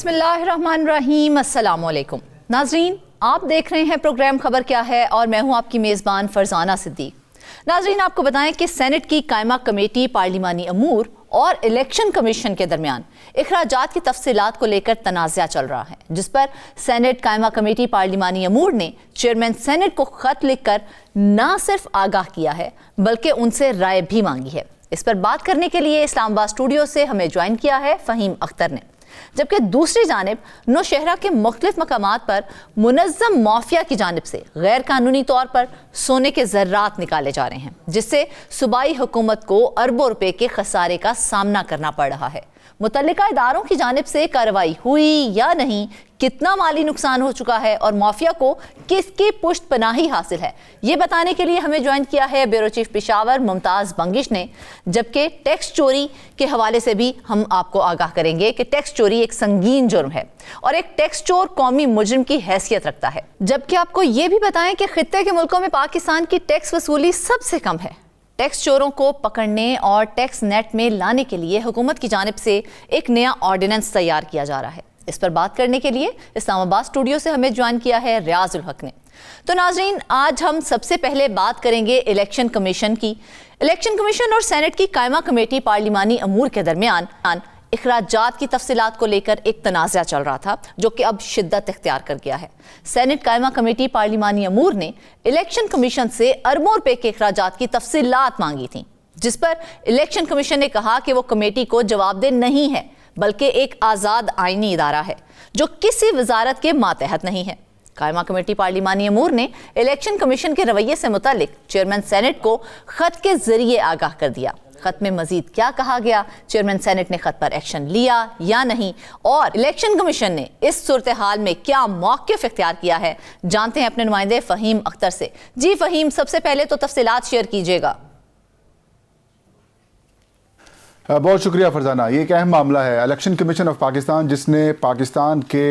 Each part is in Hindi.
बिस्मिल्लाहिर्रहमानिर्रहीम, अस्सलाम वालेकुम नाजरीन, आप देख रहे हैं प्रोग्राम खबर क्या है और मैं हूं आपकी मेज़बान फरजाना सिद्दीक। नाजरीन, आपको बताएं कि सेनेट की कायमा कमेटी पार्लिमानी अमूर और इलेक्शन कमीशन के दरमियान इखराजात की तफसीलात को लेकर तनाज़ा चल रहा है, जिस पर सेनेट कायमा कमेटी पार्लिमानी अमूर ने चेयरमैन सेनेट को खत लिखकर न सिर्फ आगाह किया है बल्कि उनसे राय भी मांगी है। इस पर बात करने के लिए इस्लामाबाद स्टूडियो से हमें ज्वाइन किया है फ़हीम अख्तर ने, जबकि दूसरी जानिब नौशहरा के मुख्तलिफ मकामात पर मुनज़्ज़म माफिया की जानिब से गैर कानूनी तौर पर सोने के ज़र्रात निकाले जा रहे हैं, जिससे सूबाई हुकूमत को अरबों रुपए के खसारे का सामना करना पड़ रहा है। मुतल्लिका इदारों की जानिब से कार्रवाई हुई या नहीं, कितना माली नुकसान हो चुका है और माफिया को किसकी पुष्ट पनाही हासिल है, ये बताने के लिए हमें ज्वाइन किया है ब्यूरो चीफ पेशावर मुमताज़ बंगिश ने। जबकि टैक्स चोरी के हवाले से भी हम आपको आगाह करेंगे कि टैक्स चोरी एक संगीन जुर्म है और एक टैक्स चोर कौमी मुजरिम की हैसियत रखता है। जबकि आपको ये भी बताएं कि खित्ते के मुल्कों में पाकिस्तान की टैक्स वसूली सबसे कम है। टैक्स चोरों को पकड़ने और टैक्स नेट में लाने के लिए हुकूमत की जानिब से एक नया ऑर्डिनेंस तैयार किया जा रहा है। इस पर बात करने के लिए इस्लामाबाद स्टूडियो से हमें ज्वाइन किया है रियाजुल हक ने। तो नाजरीन, आज हम सबसे पहले बात करेंगे इलेक्शन कमीशन की। इलेक्शन कमीशन और सेनेट की कायमा कमेटी पार्लिमानी अमूर के दरमियान इखराजात की तफसीलात को लेकर एक तनाज़ा चल रहा था, जो कि अब शिद्दत इख्तियार कर गया है। सेनेट कायमा कमेटी पार्लिमानी अमूर ने इलेक्शन कमीशन से अरबों रुपए के इखराजात की तफसीलात मांगी थी, जिस पर इलेक्शन कमीशन ने कहा कि वो कमेटी को जवाबदेह नहीं है बल्कि एक आज़ाद आईनी इदारा है जो किसी वजारत के मातहत नहीं है। कायमा कमेटी पार्लिमानी अमूर ने इलेक्शन कमीशन के रवैये से मुतालिक चेयरमैन सेनेट को खत के जरिए आगाह कर दिया। खत में मजीद क्या कहा गया, चेयरमैन सेनेट ने खत पर एक्शन लिया या नहीं, और इलेक्शन कमीशन ने इस सूरत हाल में क्या मौक़िफ़ इख्तियार किया है, जानते हैं अपने नुमाइंदे फ़हीम अख्तर से। जी फ़हीम, सबसे पहले तो तफसीलात शेयर कीजिएगा। बहुत शुक्रिया फरजाना। ये एक अहम मामला है। इलेक्शन कमीशन ऑफ पाकिस्तान, जिसने पाकिस्तान के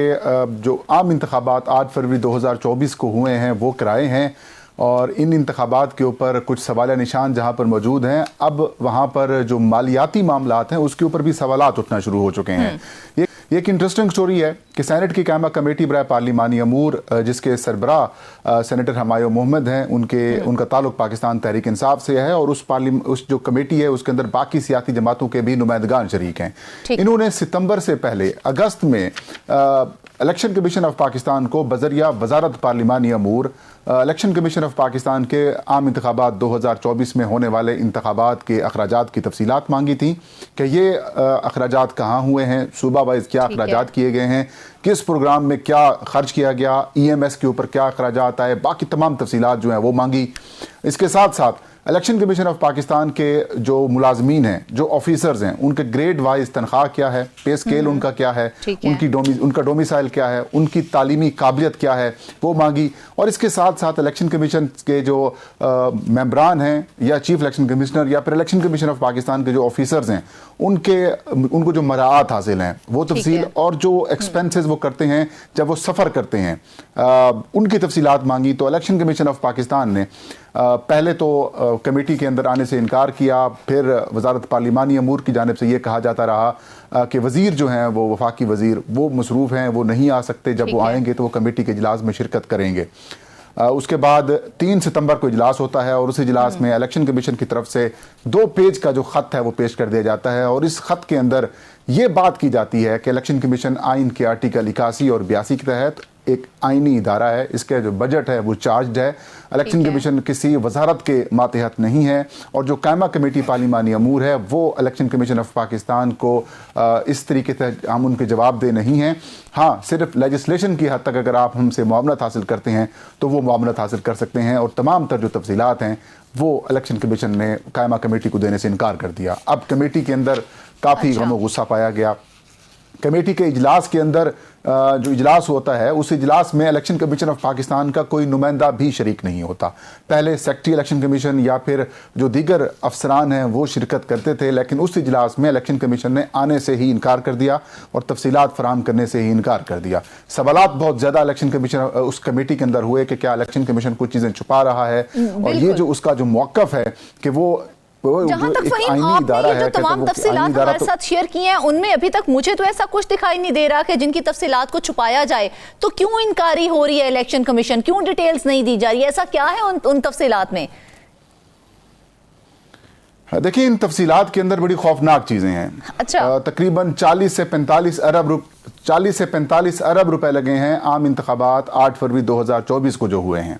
जो आम इंतखाबात 8 फरवरी 2024 को हुए हैं वो कराए हैं, और इन इंतखाबात के ऊपर कुछ सवाल निशान जहाँ पर मौजूद हैं, अब वहाँ पर जो मालियाती मामलात हैं उसके ऊपर भी सवालात उठना शुरू हो चुके हैं। ये एक इंटरेस्टिंग स्टोरी है कि सेनेट की कायमा कमेटी बराए पार्लिमानी अमूर, जिसके सरबराह सेनेटर हुमायूं मोहम्मद हैं, उनका ताल्लुक पाकिस्तान तहरीक इंसाफ से है, और उस जो कमेटी है उसके अंदर बाकी सियासी जमातों के भी नुमाइंदगान शरीक हैं। इन्होंने सितंबर से पहले अगस्त में इलेक्शन कमीशन ऑफ पाकिस्तान को बजरिया वजारत पार्लिमानी अमूर इलेक्शन कमीशन ऑफ पाकिस्तान के आम इंतखाबात 2024 में होने वाले इंतखाबात के अखराजात की तफसीलात मांगी थी कि ये अखराजात कहाँ हुए हैं, सूबा वाइज क्या अखराजात किए गए हैं, किस प्रोग्राम में क्या खर्च किया गया, EMS के ऊपर क्या अखराजात आए, बाकी तमाम तफसीलात जो हैं वो मांगी। इसके साथ साथ इलेक्शन कमीशन ऑफ पाकिस्तान के जो मुलाजमीन हैं, जो ऑफिसर्स हैं, उनके ग्रेड वाइज तनख्वाह क्या है, पे स्केल उनका क्या है, उनका डोमिसाइल क्या है, उनकी तालीमी काबिलियत क्या है, वो मांगी। और इसके साथ साथ इलेक्शन कमीशन के जो मेंबरान हैं या चीफ इलेक्शन कमिश्नर या फिर इलेक्शन कमीशन ऑफ पाकिस्तान के जो ऑफिसर्स हैं उनको जो मराआत हासिल हैं वो तफसील, और जो एक्सपेंसेस वो करते हैं जब वो सफ़र करते हैं उनकी तफसीलात मांगी। तो इलेक्शन कमीशन ऑफ पाकिस्तान ने पहले तो कमेटी के अंदर आने से इनकार किया, फिर वजारत पार्लिमानी अमूर की जानिब से ये कहा जाता रहा कि वज़ीर जो हैं वो वफाकी वज़ीर वो मसरूफ़ हैं, वो नहीं आ सकते, जब वो आएंगे तो वो कमेटी के इजलास में शिरकत करेंगे। उसके बाद 3 सितंबर को इजलास होता है और उस इजलास में इलेक्शन कमीशन की तरफ से 2 पेज का जो ख़त है वो पेश कर दिया जाता है, और इस ख़त के अंदर ये बात की जाती है कि इलेक्शन कमीशन आइन के आर्टिकल 81 और 82 के तहत एक आइनी इदारा है, इसके जो बजट है वो चार्ज है। इलेक्शन कमीशन किसी वजारत के मातहत नहीं है, और जो कायमा कमेटी पार्लिमानी अमूर है वो इलेक्शन कमीशन ऑफ पाकिस्तान को इस तरीके से हम उनके जवाब दे नहीं हैं। हाँ, सिर्फ लेजिस्लेशन की हद तक अगर आप हमसे मुआवनत हासिल करते हैं तो वो मुआवनत हासिल कर सकते हैं, और तमाम तर जो तफसीलात हैं वो इलेक्शन कमीशन ने कायमा कमेटी को देने से इनकार कर दिया। अब कमेटी के अंदर काफ़ी गम और गुस्सा पाया गया। कमेटी के इजलास के अंदर जो इजलास होता है उस इजलास में इलेक्शन कमीशन ऑफ पाकिस्तान का कोई नुमाइंदा भी शरीक नहीं होता। पहले सेक्रेटरी इलेक्शन कमीशन या फिर जो दीगर अफसरान हैं वो शिरकत करते थे, लेकिन उस इजलास में इलेक्शन कमीशन ने आने से ही इनकार कर दिया और तफसीलात फराहम करने से ही इनकार कर दिया। सवालात बहुत ज़्यादा इलेक्शन कमीशन उस कमेटी के अंदर हुए कि क्या इलेक्शन कमीशन कुछ चीज़ें छुपा रहा है, और ये जो उसका जो मौक़िफ़ है कि वो जहां तक फहीम आपने ये जो तमाम तफसीलात हमारे साथ शेयर की हैं उनमें अभी तक मुझे तो ऐसा कुछ दिखाई नहीं दे रहा कि जिनकी तफसीलात को छुपाया जाए। तो क्यों इनकारी हो रही है इलेक्शन कमीशन, क्यों डिटेल्स नहीं दी जा रही है, ऐसा क्या है उन तफसीलात में? देखिए, इन तफसीलात के अंदर बड़ी खौफनाक चीजें हैं। अच्छा। तकरीबन 40 से 45 अरब रुपए लगे हैं आम इंतखाबात 8 फरवरी 2024 को जो हुए हैं।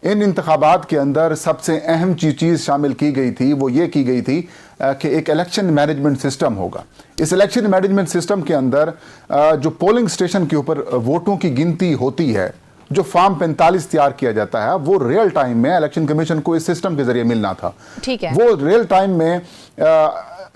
इन इंतखाबात के अंदर सबसे अहम चीज़ शामिल की गई थी, वो ये की गई थी कि एक इलेक्शन मैनेजमेंट सिस्टम होगा। इस इलेक्शन मैनेजमेंट सिस्टम के अंदर जो पोलिंग स्टेशन के ऊपर वोटों की गिनती होती है, जो फॉर्म 45 तैयार किया जाता है, वो रियल टाइम में इलेक्शन कमीशन को इस सिस्टम के जरिए मिलना था। ठीक है। वो रियल टाइम में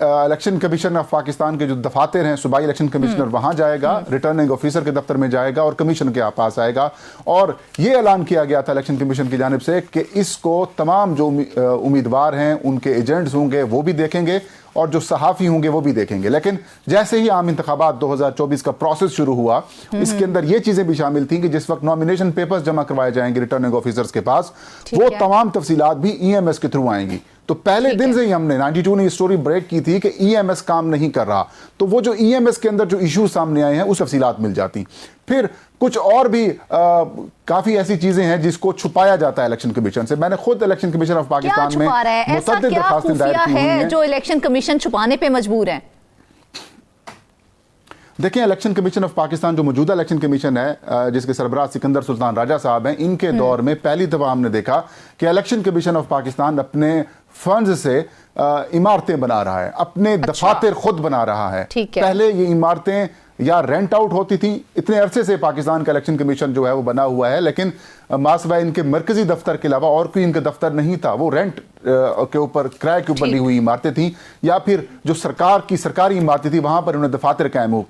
इलेक्शन कमीशन ऑफ पाकिस्तान के जो दफातर हैं, सूबाई इलेक्शन कमिश्नर वहां जाएगा, रिटर्निंग ऑफिसर के दफ्तर में जाएगा और कमीशन के पास आएगा। और ये ऐलान किया गया था इलेक्शन कमीशन की जानिब से कि इसको तमाम जो उम्मीदवार हैं, उनके एजेंट्स होंगे वो भी देखेंगे और जो सहाफ़ी होंगे वो भी देखेंगे। लेकिन जैसे ही आम इंतखाबात 2024 का प्रोसेस शुरू हुआ, इसके अंदर ये चीज़ें भी शामिल थी कि जिस वक्त नॉमिनेशन पेपर्स जमा करवाए जाएंगे रिटर्निंग ऑफिसर्स के पास, वो तमाम तफसीलात भी EMS के थ्रू आएंगी। तो पहले दिन से ही हमने 92 ने स्टोरी ब्रेक की थी कि EMS काम नहीं कर रहा, तो वो जो EMS के अंदर जो इशू सामने आए हैं उस तफसीलात मिल जाती। फिर कुछ और भी काफी ऐसी चीजें हैं जिसको छुपाया जाता है इलेक्शन कमीशन से। मैंने खुद इलेक्शन कमीशन ऑफ पाकिस्तान में मुतअद्दिद दरखास्तें दायर की हुई हैं जो इलेक्शन कमीशन छुपाने पे मजबूर है। देखिए, इलेक्शन कमीशन ऑफ पाकिस्तान जो मौजूदा इलेक्शन कमीशन है, जिसके सरबराह सिकंदर सुल्तान राजा साहब हैं, इनके दौर में पहली दफा हमने देखा कि इलेक्शन कमीशन ऑफ पाकिस्तान अपने फंड से इमारतें बना रहा है, अपने दफातर खुद बना रहा है। पहले ये इमारतें या रेंट आउट होती थी। इतने अरसे से पाकिस्तान का इलेक्शन कमीशन जो है वो बना हुआ है, लेकिन मासवाए इनके मरकजी दफ्तर के अलावा और कोई इनका दफ्तर नहीं था। वो रेंट के ऊपर, किराए के ऊपर ली हुई इमारतें थी, या फिर जो सरकार की सरकारी इमारतें थी वहां पर उन्होंने दफातर कायम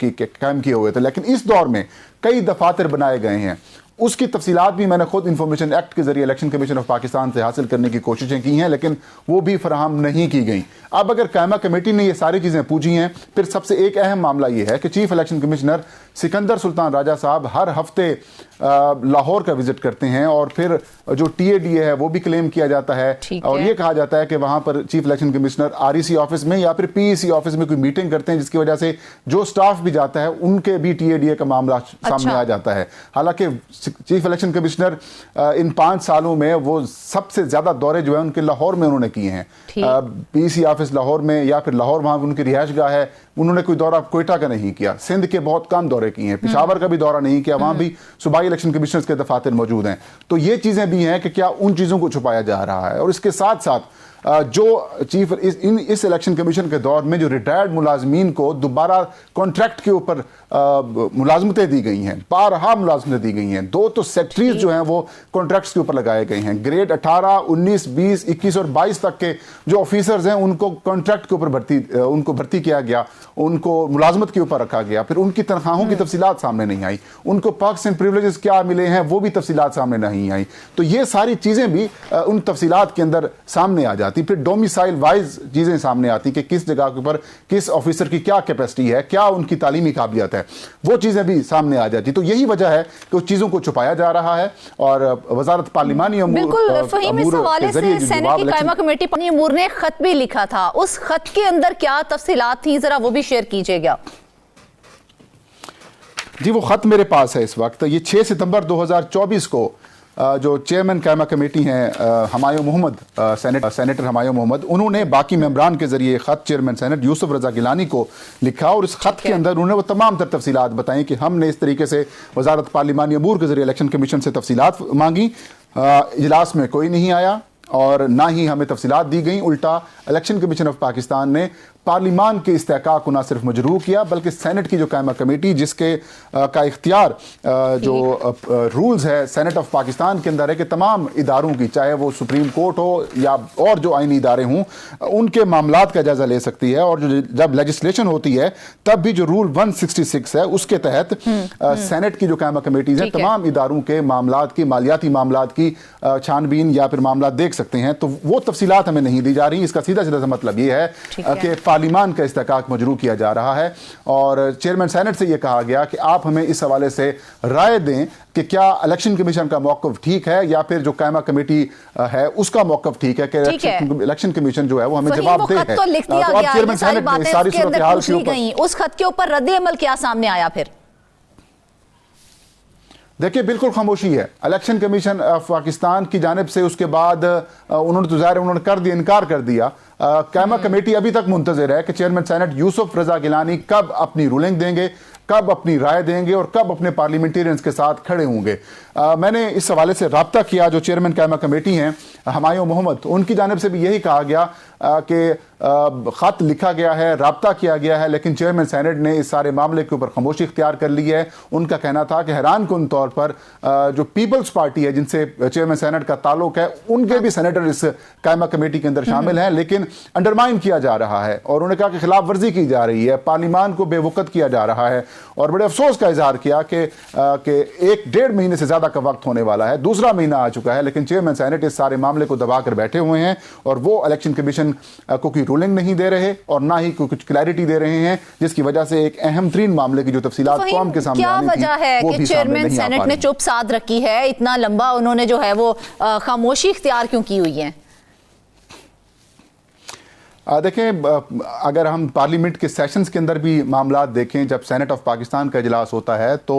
किए हुए थे। लेकिन इस दौर में कई दफातर बनाए गए हैं, उसकी तफसीलात भी मैंने खुद इंफॉर्मेशन एक्ट के जरिए इलेक्शन कमीशन ऑफ पाकिस्तान से हासिल करने की कोशिशें की हैं, लेकिन वो भी फराहम नहीं की गई। अब अगर कायमा कमेटी ने ये सारी चीज़ें पूछी हैं, फिर सबसे एक अहम मामला ये है कि chief election commissioner Sikandar Sultan Raja साहब हर हफ्ते लाहौर का विजिट करते हैं, और फिर जो TADA है वो भी क्लेम किया जाता है, और ये कहा जाता है कि वहां पर chief election commissioner REC office में या फिर PEC ऑफिस में कोई मीटिंग करते हैं, जिसकी वजह से जो स्टाफ भी जाता है उनके भी TADA का मामला सामने आ जाता है। हालांकि चीफ इलेक्शन कमिश्नर इन 5 सालों में वो सबसे ज्यादा दौरे जो है उनके लाहौर में उन्होंने किए हैं। PEC ऑफिस लाहौर में, या फिर लाहौर वहां उनकी रिहाइश गाह है, उन्होंने कोई दौरा कोयटा का नहीं किया। सिंध के बहुत कम दौरे किए हैं, पेशावर का भी दौरा नहीं किया, वहां भी सूबाई इलेक्शन कमिश्नर्स के दफातर मौजूद हैं। तो ये चीजें भी हैं कि क्या उन चीजों को छुपाया जा रहा है। और इसके साथ साथ जो चीफ इस इलेक्शन कमीशन के दौर में जो रिटायर्ड मुलाजमीन को दोबारा कॉन्ट्रैक्ट के ऊपर मुलाजमतें दी गई हैं, 12 मुलाजमतें दी गई हैं। 2 तो सेक्रेटरीज जो हैं वो कॉन्ट्रैक्ट्स के ऊपर लगाए गए हैं। ग्रेड 18, 19, 20, 21 और 22 तक के जो ऑफिसर्स हैं उनको कॉन्ट्रैक्ट के ऊपर भर्ती किया गया, उनको मुलाजमत के ऊपर रखा गया। फिर उनकी तनख्वाहों की तफसीलात सामने नहीं आई, उनको पर्क्स एंड प्रिविलेजेस क्या मिले हैं वो भी तफसीलात सामने नहीं आई। तो ये सारी चीजें भी उन तफसीलात के अंदर सामने आ जाती। फिर डोमिसाइल वाइज चीजें सामने आती कि किस जगह के ऊपर किस ऑफिसर की क्या कैपेसिटी है, क्या उनकी तालीमी काबिलियत है, वो चीजें भी सामने आ जाती। तो यही वजह है कि उस चीजों को छुपाया जा रहा है। और वजारत पार्लिमानी अमूर, बिल्कुल फहीम, इस हवाले से सेनेट की कायमा कमेटी अमूर ने खत भी लिखा था, उस खत के अंदर क्या तफसीलात थी, जरा वो भी शेयर कीजिएगा। जी, वो खत मेरे पास है इस वक्त। ये 6 सितंबर 2024 को जो चेयरमैन कायमा कमेटी हैं हमायूं मोहम्मद, सेनेटर हमायूं मोहम्मद, उन्होंने बाकी मेंबरान के जरिए खत चेयरमैन सेनेट यूसुफ रजा गिलानी को लिखा, और इस खत के अंदर उन्होंने वो तमाम तर तफसीलात बताई कि हमने इस तरीके से वजारत पार्लिमानी अमूर के जरिए इलेक्शन कमीशन से तफसीलात मांगी, इजलास में कोई नहीं आया और ना ही हमें तफसीलात दी गई। उल्टा इलेक्शन कमीशन ऑफ पाकिस्तान ने पार्लिमान के इस्तेहकाक को न सिर्फ मजरूह किया, बल्कि सेनेट की जो कायमा कमेटी जिसके का इख्तियार जो रूल्स है सेनेट ऑफ पाकिस्तान के अंदर है कि तमाम इदारों की, चाहे वो सुप्रीम कोर्ट हो या और जो आइनी इदारे हों, उनके मामलात का जायजा ले सकती है। और जब लेजिस्लेशन होती है तब भी जो रूल 166 है उसके तहत सेनेट की जो कायमा कमेटीज हैं तमाम इदारों के मामलात की, मालियाती मामलात की छानबीन या फिर मामला देख सकते हैं, तो वो तफसीलात हमें नहीं दी जा रही। इसका सीधा सीधा मतलब ये है कि पार्लियामान का इस्तेकाक मजरू किया जा रहा है और चेयरमैन सेनेट से यह कहा गया कि आप हमें इस हवाले से राय दें कि क्या इलेक्शन कमीशन का मौक़िफ़ ठीक है या फिर जो कायमा कमेटी है उसका मौक़िफ़ ठीक है कि इलेक्शन कमीशन जो है वो हमें जवाब दे है। तो लिख दिया गया, चेयरमैन सेनेट ने सारी सूरत हाल के ऊपर, उस खत के ऊपर रद्द अमल क्या सामने आया? फिर देखिए, बिल्कुल खामोशी है इलेक्शन कमीशन ऑफ पाकिस्तान की जानिब से। उसके बाद उन्होंने तो ज़ाहिर उन्होंने कर दिया, इनकार कर दिया। कायमा कमेटी अभी तक मुंतज़िर है कि चेयरमैन सेनेट यूसुफ रजा गिलानी कब अपनी रूलिंग देंगे, कब अपनी राय देंगे और कब अपने पार्लियामेंटेरियंस के साथ खड़े होंगे। मैंने इस हवाले से रब्ता किया जो चेयरमैन कायमा कमेटी हैं हमायूं मोहम्मद, उनकी जानिब से भी यही कहा गया कि ख़त लिखा गया है, रब्ता किया गया है, लेकिन चेयरमैन सेनेट ने इस सारे मामले के ऊपर खामोशी इख्तियार कर ली है। उनका कहना था कि हैरान कुन तौर पर जो पीपल्स पार्टी है जिनसे चेयरमैन सेनेट का ताल्लुक है, उनके भी सेनेटर इस कायमा कमेटी के अंदर शामिल हैं, लेकिन अंडरमाइन किया जा रहा है और उन्होंने कहा कि खिलाफ वर्जी की जा रही है, पार्लियामान को बेवकत किया जा रहा है और बड़े अफसोस का इजहार किया कि 1-1.5 महीने से ज़्यादा का वक्त होने वाला है, दूसरा महीना आ चुका है, लेकिन चेयरमैन सेनेट इस सारे मामले को दबा कर बैठे हुए हैं और वो इलेक्शन कमीशन को कोई रूलिंग नहीं दे रहे और ना ही कुछ क्लैरिटी दे रहे हैं, जिसकी वजह से एक अहम तरीन मामले की जो तफसीलात कौम के सामने आनी थी, क्या वजह है कि चेयरमैन सेनेट ने चुप साध रखी है? इतना लंबा उन्होंने जो है वो खामोशी इख्तियार क्यों की हुई है? देखें, अगर हम पार्लियामेंट के सेशंस के अंदर भी मामला देखें, जब सेनेट ऑफ पाकिस्तान का इजलास होता है तो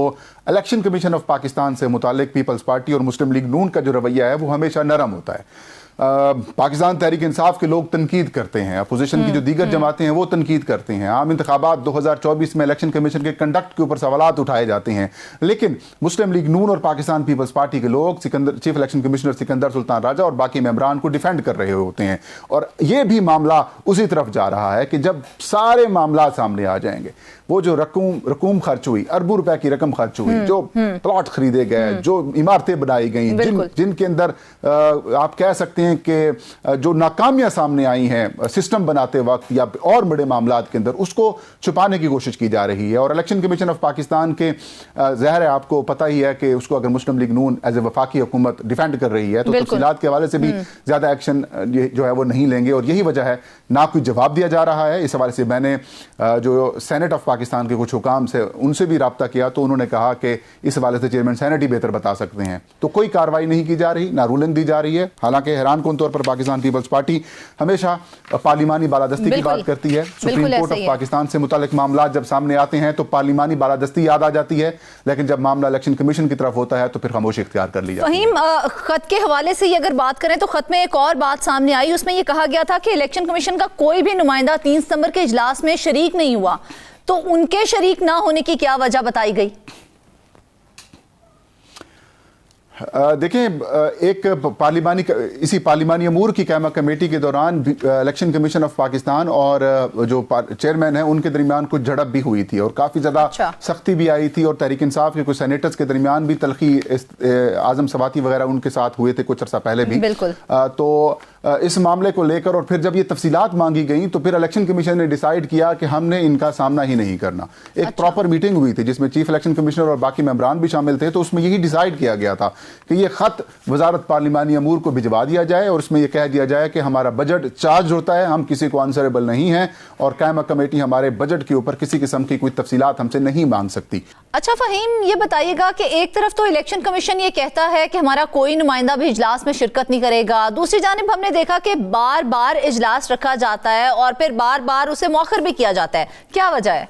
इलेक्शन कमीशन ऑफ पाकिस्तान से मुतालिक पीपल्स पार्टी और मुस्लिम लीग नून का जो रवैया है वो हमेशा नरम होता है। पाकिस्तान तहरीक इंसाफ के लोग तनकीद करते हैं, अपोजिशन की जो दीगर जमातें हैं वो तनकीद करते हैं, आम इंतखाबात 2024 में इलेक्शन कमीशन के कंडक्ट के ऊपर सवालात उठाए जाते हैं, लेकिन मुस्लिम लीग नून और पाकिस्तान पीपल्स पार्टी के लोग chief election commissioner Sikandar Sultan Raja और बाकी मेंबरान को डिफेंड कर रहे होते हैं। और ये भी मामला उसी तरफ जा रहा है कि जब सारे मामला सामने आ जाएंगे, वो जो रकूम खर्च हुई, अरबों रुपए की रकम खर्च हुई, जो प्लॉट खरीदे गए, जो इमारतें बनाई गई, जिनके अंदर आप कह सकते हैं कि जो नाकामियां सामने आई हैं सिस्टम बनाते वक्त या और बड़े मामलात के अंदर, उसको छुपाने की कोशिश की जा रही है। और इलेक्शन कमीशन ऑफ पाकिस्तान के ज़ाहिर है आपको पता ही है कि उसको अगर मुस्लिम लीग नून एज ए वफाकी हुकूमत डिफेंड कर रही है तो तफसीलात के हवाले से भी ज़्यादा एक्शन जो है वो नहीं लेंगे और यही वजह है ना कोई जवाब दिया जा रहा है। इस हवाले से मैंने जो सेनेट ऑफ पाकिस्तान के कुछ हुकाम से उनसे भी रब्ता किया तो उन्होंने कहा कि इस हवाले से चेयरमैन सेनेट ही बेहतर बता सकते हैं। तो कोई कार्रवाई नहीं की जा रही, ना रूलिंग दी जा रही है। हालांकि हैरान कुन तौर पर पाकिस्तान पीपल्स पार्टी हमेशा पार्लिमानी बालादस्ती की बात करती है। सुप्रीम कोर्ट ऑफ पाकिस्तान से मुतालिक मामला जब सामने आते हैं तो पार्लिमानी बालादस्ती याद आ जाती है, लेकिन जब मामला इलेक्शन कमीशन की तरफ होता है तो फिर खामोशी इख्तियार कर ली जाती है। फहीम, खत के हवाले से अगर बात करें तो खत में एक और बात सामने आई, उसमें यह कहा गया था कि इलेक्शन कमीशन का कोई भी नुमाइंदा 3 सितंबर के इजलास में शरीक नहीं हुआ, तो उनके शरीक ना होने की क्या वजह बताई गई? देखें, एक इसी पार्लिमानी अमूर की कायमा कमेटी के दौरान इलेक्शन कमीशन ऑफ पाकिस्तान और जो चेयरमैन है उनके दरमियान कुछ झड़प भी हुई थी और काफ़ी ज़्यादा सख्ती भी आई थी और तहरीक इंसाफ के कुछ सेनेटर्स के दरमियान भी तलखी आजम सवाती वगैरह उनके साथ हुए थे कुछ अर्सा पहले भी। तो इस मामले को लेकर और फिर जब ये तफसीलात मांगी गई तो फिर इलेक्शन कमीशन ने डिसाइड किया कि हमने इनका सामना ही नहीं करना। एक प्रॉपर मीटिंग हुई थी जिसमें चीफ इलेक्शन कमिश्नर और बाकी मेंबरान भी शामिल थे, तो उसमें यही डिसाइड किया गया था कि ये खत वजारत पार्लिमानी अमूर को भिजवा दिया जाए और उसमें यह कह दिया जाए कि हमारा बजट चार्ज होता है, हम किसी को आंसरेबल नहीं है और कायमा कमेटी हमारे बजट के ऊपर किसी किस्म की कोई तफसीलात हमसे नहीं मांग सकती। अच्छा फहीम, ये बताइएगा कि एक तरफ तो इलेक्शन कमीशन ये कहता है कि हमारा कोई नुमाइंदा भी इजलास में शिरकत नहीं करेगा, दूसरी जानिब हमने देखा कि बार बार इजलास रखा जाता है और फिर बार बार उसे मौखर भी किया जाता है, क्या वजह है?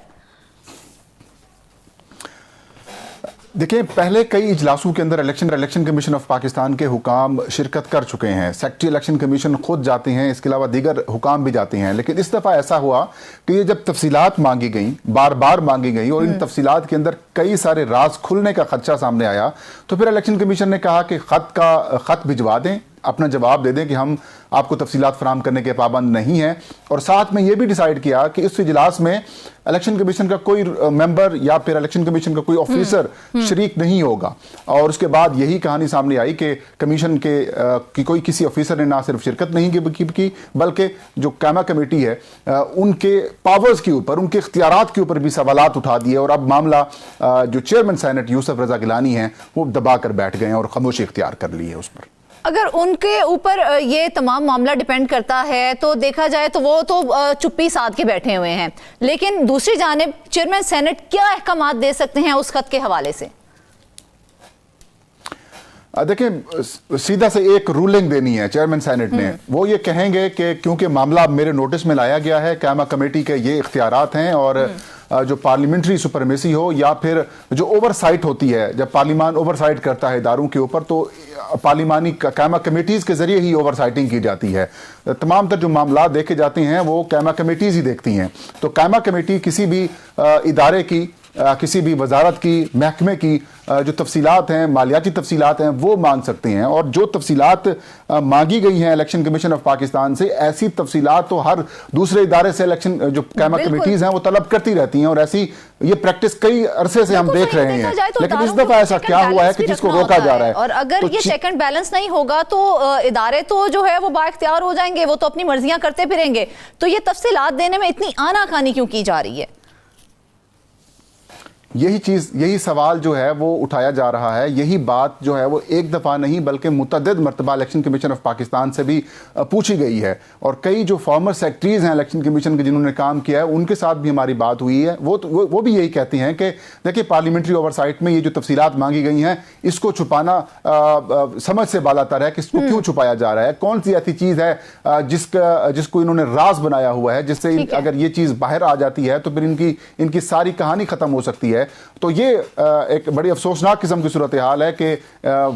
देखिए, पहले कई इजलासों के अंदर इलेक्शन कमीशन ऑफ पाकिस्तान के हुकाम शिरकत कर चुके हैं, सेक्रेटरी इलेक्शन कमीशन खुद जाते हैं, इसके अलावा दीगर हुकाम भी जाते हैं, लेकिन इस दफ़ा ऐसा हुआ कि ये जब तफसीलात मांगी गई, बार बार मांगी गई और इन तफसीलात के अंदर कई सारे राज खुलने का खदशा सामने आया, तो फिर इलेक्शन कमीशन ने कहा कि खत भिजवा दें, अपना जवाब दे दें कि हम आपको तफसीलात फराम करने के पाबंद नहीं हैं, और साथ में ये भी डिसाइड किया कि इस इजलास में इलेक्शन कमीशन का कोई मेंबर या फिर इलेक्शन कमीशन का कोई ऑफिसर शरीक नहीं होगा। और उसके बाद यही कहानी सामने आई कि कमीशन की कोई किसी ऑफिसर ने ना सिर्फ शिरकत नहीं की बल्कि जो कायमा कमेटी है उनके पावर्स के ऊपर, उनके इख्तियारात के ऊपर भी सवालात उठा दिए और अब मामला जो चेयरमैन सेनेट यूसुफ रजा गिलानी है वो दबा कर बैठ गए और खामोशी इख्तियार कर ली है उस पर। अगर उनके ऊपर ये तमाम मामला डिपेंड करता है तो देखा जाए तो वो तो चुप्पी साध के बैठे हुए हैं, लेकिन दूसरी जानिब चेयरमैन सेनेट क्या अहकामात दे सकते हैं उस खत के हवाले से? देखिए, सीधा से एक रूलिंग देनी है चेयरमैन सेनेट ने। वो ये कहेंगे कि क्योंकि मामला मेरे नोटिस में लाया गया है, कायमा कमेटी के ये इख्तियारात हैं और जो पार्लियामेंट्री सुपरमेसी हो या फिर जो ओवरसाइट होती है, जब पार्लियामान ओवरसाइट करता है इदारों के ऊपर तो पार्लिमानी कायमा कमेटीज़ के जरिए ही ओवरसाइटिंग की जाती है। तमाम तर जो मामला देखे जाते हैं वो कायमा कमेटीज़ ही देखती हैं। तो कायमा कमेटी किसी भी इदारे की, किसी भी वजारत की, महकमे की जो तफसीलात हैं, मालियाती तफसीलात हैं, वो मांग सकते हैं। और जो तफसीलात मांगी गई हैं इलेक्शन कमीशन ऑफ पाकिस्तान से, ऐसी तफसीलात तो हर दूसरे इदारे से इलेक्शन जो कायमा कमेटीज हैं वो तलब करती रहती हैं और ऐसी ये प्रैक्टिस कई अरसे से हम देख रहे हैं। लेकिन इस दफा ऐसा क्या हुआ है कि जिसको रोका जा रहा है, और अगर ये चेक एंड बैलेंस नहीं होगा तो इदारे तो जो है वो बाइख्तियार हो जाएंगे, वो तो अपनी मर्जियां करते फिरेंगे। तो ये तफसीलात देने में इतनी आनाकानी क्यों की जा रही है? यही सवाल जो है वो उठाया जा रहा है। यही बात जो है वो एक दफ़ा नहीं बल्कि मुतअद्दिद मरतबा इलेक्शन कमीशन ऑफ पाकिस्तान से भी पूछी गई है और कई जो फॉर्मर सेक्रेटरीज हैं इलेक्शन कमीशन के जिन्होंने काम किया है उनके साथ भी हमारी बात हुई है। वो भी यही कहती हैं कि देखिए, पार्लियामेंट्री ओवरसाइट में ये जो तफसीलात मांगी गई हैं इसको छुपाना समझ से बालातर है कि इसको क्यों छुपाया जा रहा है। कौन सी ऐसी चीज़ है जिसको इन्होंने राज बनाया हुआ है, जिससे अगर ये चीज़ बाहर आ जाती है तो फिर इनकी सारी कहानी ख़त्म हो सकती है। तो ये एक बड़ी अफसोसनाक किस्म की सूरत हाल है कि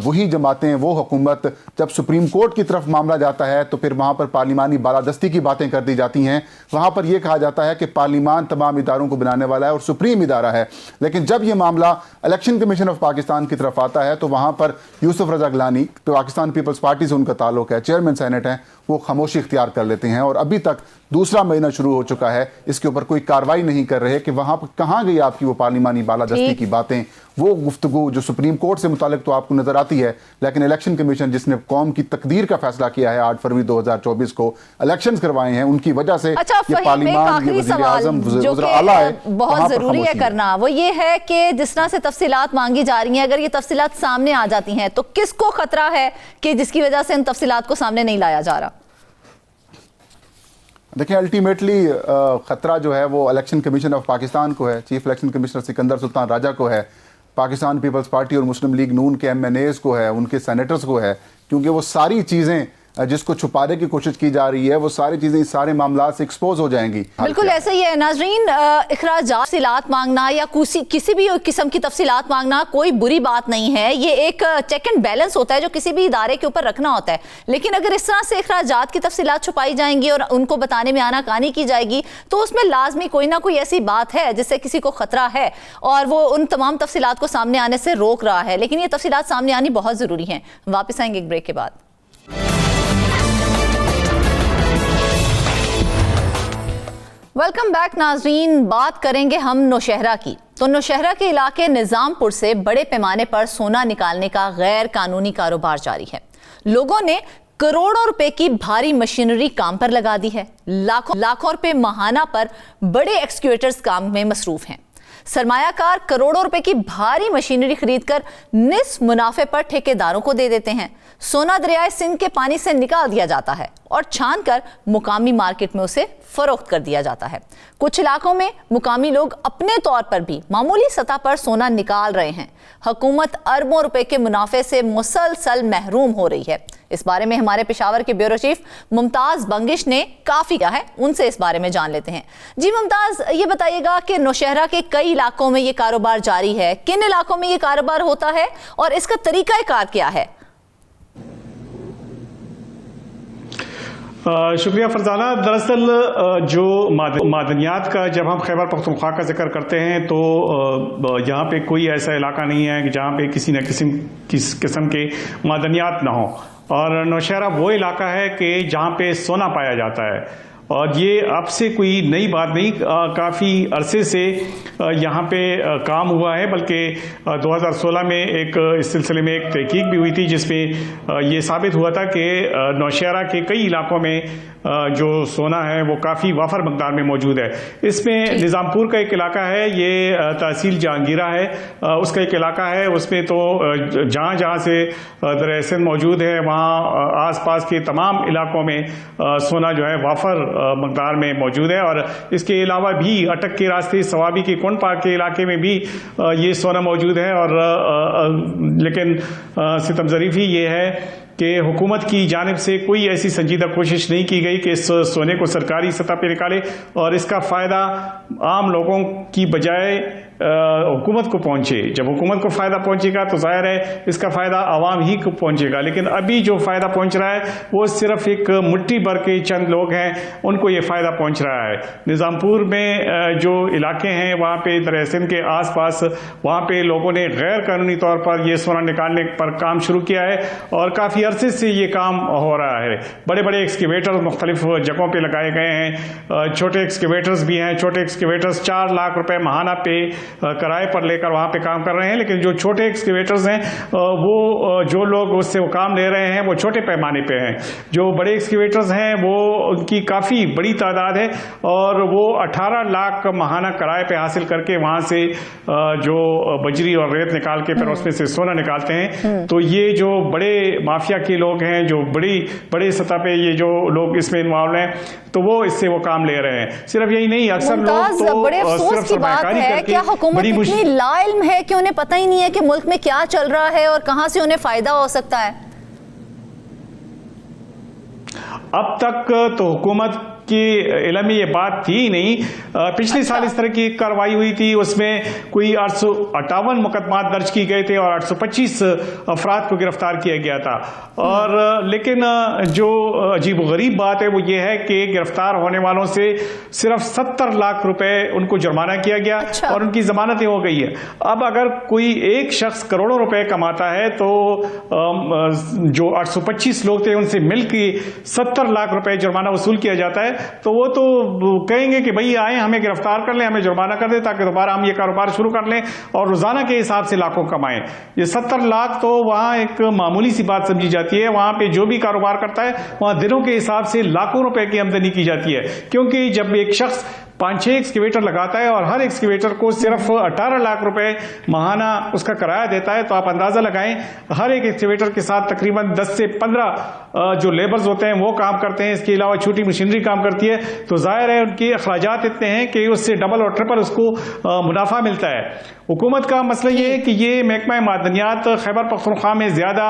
वही जमातें, वो हुकूमत, जब सुप्रीम कोर्ट की तरफ मामला जाता है तो फिर वहां पर पार्लिमानी बालादस्ती की बातें कर दी जाती हैं। वहां पर यह कहा जाता है कि पार्लिमान तमाम इदारों को बनाने वाला है और सुप्रीम इदारा है। लेकिन जब यह मामला इलेक्शन कमीशन ऑफ पाकिस्तान की तरफ आता है तो वहां पर यूसुफ रजा गिलानी, पाकिस्तान पीपल्स पार्टी से उनका ताल्लुक है, चेयरमैन सेनेट है, वो खामोशी इख्तियार कर लेते हैं और अभी तक दूसरा महीना शुरू हो चुका है, इसके ऊपर कोई कार्रवाई नहीं कर रहे कि वहां पर कहां गई आपकी वो पार्लिमानी बालादस्ती की बातें, वो गुफ्तगू जो सुप्रीम कोर्ट से मुतालिक तो आपको नजर आती है। लेकिन इलेक्शन कमीशन जिसने कौम की तकदीर का फैसला किया है 8 फरवरी 2024 को इलेक्शन करवाए हैं, उनकी वजह से ये पार्लियामान, ये वज़ीर आज़म, वज़ीर आला है, बहुत जरूरी है करना, वो ये है कि जिस तरह से तफसीलात मांगी जा रही हैं, अगर ये तफसीलात सामने आ जाती हैं तो किसको खतरा है कि जिसकी वजह से इन तफसीलात को सामने नहीं लाया जा रहा? देखिए, अल्टीमेटली खतरा जो है वो इलेक्शन कमीशन ऑफ पाकिस्तान को है, chief election commissioner Sikandar Sultan Raja को है, पाकिस्तान पीपल्स पार्टी और मुस्लिम लीग नून के MNAs को है, उनके सेनेटर्स को है, क्योंकि वो सारी चीज़ें जिसको छुपाने की कोशिश की जा रही है वो सारी चीजें, इस सारे मामला से एक्सपोज हो जाएंगी। बिल्कुल ऐसा ही है नाजरीन, इखराजात तफसीलात मांगना या किसी भी किस्म की तफसीलात मांगना कोई बुरी बात नहीं है। ये एक चेक एंड बैलेंस होता है जो किसी भी इदारे के ऊपर रखना होता है। लेकिन अगर इस तरह से इखराजात की तफसीलात छुपाई जाएंगी और उनको बताने में आनाकानी की जाएगी तो उसमें लाजमी कोई ना कोई ऐसी बात है जिससे किसी को खतरा है और वो उन तमाम तफसीलात को सामने आने से रोक रहा है। लेकिन ये तफसीलात सामने आनी बहुत जरूरी है। वापस आएंगे एक ब्रेक के बाद। वेलकम बैक नाजरीन, बात करेंगे हम नौशहरा की। तो नौशहरा के इलाके निजामपुर से बड़े पैमाने पर सोना निकालने का गैर कानूनी कारोबार जारी है। लोगों ने करोड़ों रुपए की भारी मशीनरी काम पर लगा दी है। लाखों रुपए माहाना पर बड़े एक्सक्यूएटर्स काम में मसरूफ हैं। सरमायाकार करोड़ों रुपए की भारी मशीनरी खरीदकर निस्फ मुनाफे पर ठेकेदारों को दे देते हैं। सोना दरियाए सिंध के पानी से निकाल दिया जाता है और छान कर मुकामी मार्केट में उसे फरोख्त कर दिया जाता है। कुछ इलाकों में मुकामी लोग अपने तौर पर भी मामूली सतह पर सोना निकाल रहे हैं। हुकूमत अरबों रुपए के मुनाफे से मुसलसल महरूम हो रही है। इस बारे में हमारे पेशावर के ब्यूरो चीफ मुमताज बंगिश ने काफी कहा है, उनसे इस बारे में जान लेते हैं। जी मुमताज, ये बताइएगा कि नौशहरा के कई इलाकों में ये कारोबार जारी है, किन इलाकों में ये कारोबार होता है और इसका तरीकाकार क्या है? शुक्रिया फरजाना। दरअसल जो मादनियात का जब हम खैबर पख्तूनख्वा का जिक्र करते हैं तो यहाँ पे कोई ऐसा इलाका नहीं है कि जहाँ पे किसी न किस किस्म के मादनियात ना हो। और नौशहरा वो इलाका है कि जहाँ पे सोना पाया जाता है और ये अब से कोई नई बात नहीं, काफ़ी अरसे से यहाँ पे काम हुआ है। बल्कि 2016 में एक इस सिलसिले में एक तहकीक भी हुई थी जिसमें ये साबित हुआ था कि नौशहरा के कई इलाकों में जो सोना है वो काफ़ी वाफर मकदार में मौजूद है। इसमें निज़ामपुर का एक इलाका है, ये तहसील जहांगीरा है, उसका एक इलाका है, उसमें तो जहाँ जहाँ से दरिया सिंध मौजूद है वहाँ आसपास के तमाम इलाकों में सोना जो है वाफर मकदार में मौजूद है। और इसके अलावा भी अटक के रास्ते सवाबी के कुंड पार्क के इलाके में भी ये सोना मौजूद है। और लेकिन सितम ज़रीफ़ी ये है कि हुकूमत की जानिब से कोई ऐसी संजीदा कोशिश नहीं की गई कि इस सोने को सरकारी सतह पर निकाले और इसका फ़ायदा आम लोगों की बजाय हुकूमत को पहुंचे। जब हुकूमत को फ़ायदा पहुंचेगा तो जाहिर है इसका फ़ायदा आवाम ही को पहुंचेगा। लेकिन अभी जो फ़ायदा पहुंच रहा है वो सिर्फ एक मुट्ठी भर के चंद लोग हैं, उनको ये फ़ायदा पहुंच रहा है। निज़ामपुर में जो इलाके हैं वहाँ पे दरिया सिंध के आसपास वहाँ पे लोगों ने गैर कानूनी तौर पर ये सोना निकालने पर काम शुरू किया है और काफ़ी अरसे से ये काम हो रहा है। बड़े बड़े एक्सकेवेटर मुख्तलिफ जगहों पर लगाए गए हैं, छोटे एक्सकेवेटर्स भी हैं। छोटे एक्सकेवेटर्स 4 लाख रुपए महाना पे किराए पर लेकर वहाँ पे काम कर रहे हैं। लेकिन जो छोटे एक्सकेवेटर्स हैं वो जो लोग उससे वो काम ले रहे हैं वो छोटे पैमाने पे हैं। जो बड़े एक्सकेवेटर्स हैं वो उनकी काफ़ी बड़ी तादाद है और वो 18 लाख महाना किराए पे हासिल करके वहाँ से जो बजरी और रेत निकाल के फिर उसमें से सोना निकालते हैं। तो ये जो बड़े माफिया के लोग हैं, जो बड़ी सतह पे ये जो लोग इसमें इन्वॉल्व हैं, तो वो इससे वो काम ले रहे हैं। सिर्फ यही नहीं, अक्सर लोग तो बड़े अफसोस की बात है, क्या हुकूमत इतनी लाइल्म है कि उन्हें पता ही नहीं है कि मुल्क में क्या चल रहा है और कहां से उन्हें फायदा हो सकता है? अब तक तो हुकूमत कि इल्म में ये बात थी ही नहीं। पिछले साल इस तरह की कार्रवाई हुई थी, उसमें कोई 858 मुकदमा दर्ज की गए थे और 825 अफराद को गिरफ्तार किया गया था। और लेकिन जो अजीब गरीब बात है वो ये है कि गिरफ्तार होने वालों से सिर्फ 70 लाख रुपए उनको जुर्माना किया गया और उनकी जमानतें हो गई है। अब अगर कोई एक शख्स करोड़ों रुपए कमाता है तो जो 825 लोग थे उनसे मिलकर 70 लाख रुपए जुर्माना वसूल किया जाता है, तो वो तो कहेंगे कि भाई आए हमें गिरफ्तार कर लें, हमें जुर्माना कर दे ताकि दोबारा हम ये कारोबार शुरू कर लें और रोजाना के हिसाब से लाखों कमाएं। ये 70 लाख तो वहां एक मामूली सी बात समझी जाती है। वहां पे जो भी कारोबार करता है वहां दिनों के हिसाब से लाखों रुपए की आमदनी की जाती है, क्योंकि जब एक शख्स 5-6 एक्सकेवेटर लगाता है और हर एक्सकेवेटर को सिर्फ 18 लाख रुपए महाना उसका किराया देता है, तो आप अंदाजा लगाएं हर एक एक्सकेवेटर के साथ तकरीबन 10 से 15 जो लेबर्स होते हैं वो काम करते हैं। इसके अलावा छोटी मशीनरी काम करती है, तो जाहिर है उनके अखराजात इतने हैं कि उससे डबल और ट्रिपल उसको मुनाफा मिलता है। हुकूमत का मसला ये है कि ये महकमा मादनियात खैबर पख्तूनख्वा में ज़्यादा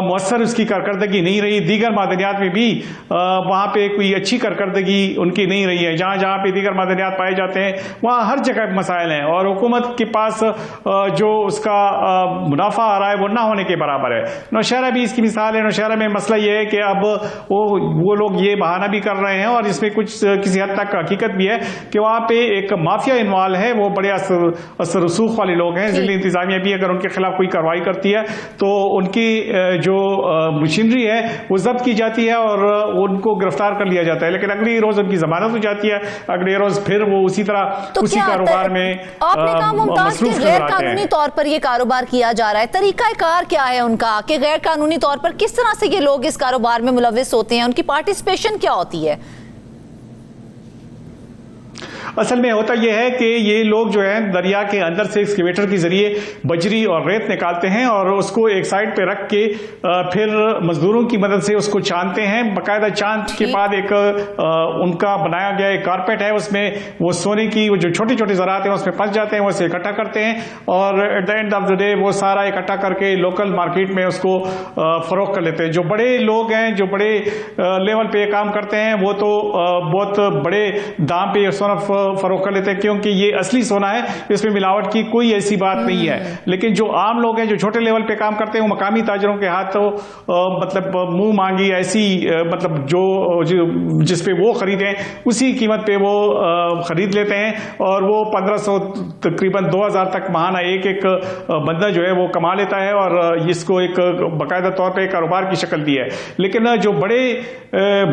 मौसर उसकी कारकर्दगी नहीं रही। दीगर मादनियात में भी वहाँ पे कोई अच्छी कारकर्दगी उनकी नहीं रही है। जहाँ जहाँ पे दीगर मादनियात पाए जाते हैं वहाँ हर जगह मसाइल हैं और हुकूमत के पास जो उसका मुनाफा आ रहा है वो ना होने के बराबर है। नौशहरा भी इसकी मिसाल है। नौशहरा में मसला ये है कि अब वो लोग ये बहाना भी कर रहे हैं और इसमें कुछ किसी हद तक हकीकत भी है कि वहाँ पे एक माफिया इन्वॉल्व है, वो बड़े असर रसूख वाले लोग हैं। जिले इंतजामिया भी अगर उनके खिलाफ कोई कार्रवाई करती है तो उनकी जो मशीनरी है वो जब्त की जाती है और उनको गिरफ्तार कर लिया जाता है, लेकिन अगले रोज उनकी जमानत हो जाती है। अगले रोज फिर वो उसी तरह तो उसी कारोबार में आपने कहा मुमताज कि गैर कानूनी तौर पर ये कारोबार किया जा रहा है, तरीकाकार क्या है उनका कि गैर कानूनी तौर पर किस तरह से ये लोग इस कारोबार में मुलव्विस होते हैं, उनकी पार्टिसिपेशन क्या होती है? असल में होता यह है कि ये लोग जो है दरिया के अंदर से एक्सकेवेटर के जरिए बजरी और रेत निकालते हैं और उसको एक साइड पे रख के फिर मजदूरों की मदद से उसको छानते हैं। बाकायदा छान के बाद एक उनका बनाया गया एक कारपेट है, उसमें वो सोने की वो जो छोटे छोटे ज़रात हैं उसमें फंस जाते हैं, वो उसे इकट्ठा करते हैं और at the end of the day वो सारा इकट्ठा करके लोकल मार्केट में उसको फरोख्त कर लेते हैं। जो बड़े लोग हैं, जो बड़े लेवल पे काम करते हैं, वो तो बहुत बड़े दाम पे सोना फरोख्त कर लेते हैं, क्योंकि ये असली सोना है, इसमें मिलावट की कोई ऐसी बात नहीं है। लेकिन जो आम लोग हैं, जो छोटे लेवल पे काम करते हैं, वो मकामी ताजरों के हाथ तो मतलब मुंह मांगी ऐसी मतलब जो जिस पे वो खरीदें उसी कीमत पे वो खरीद लेते हैं और वो 1500 तकरीबन 2000 तक महाना एक एक बंदा जो है वो कमा लेता है और इसको एक बाकायदा तौर पे कारोबार की शक्ल दी है। लेकिन जो बड़े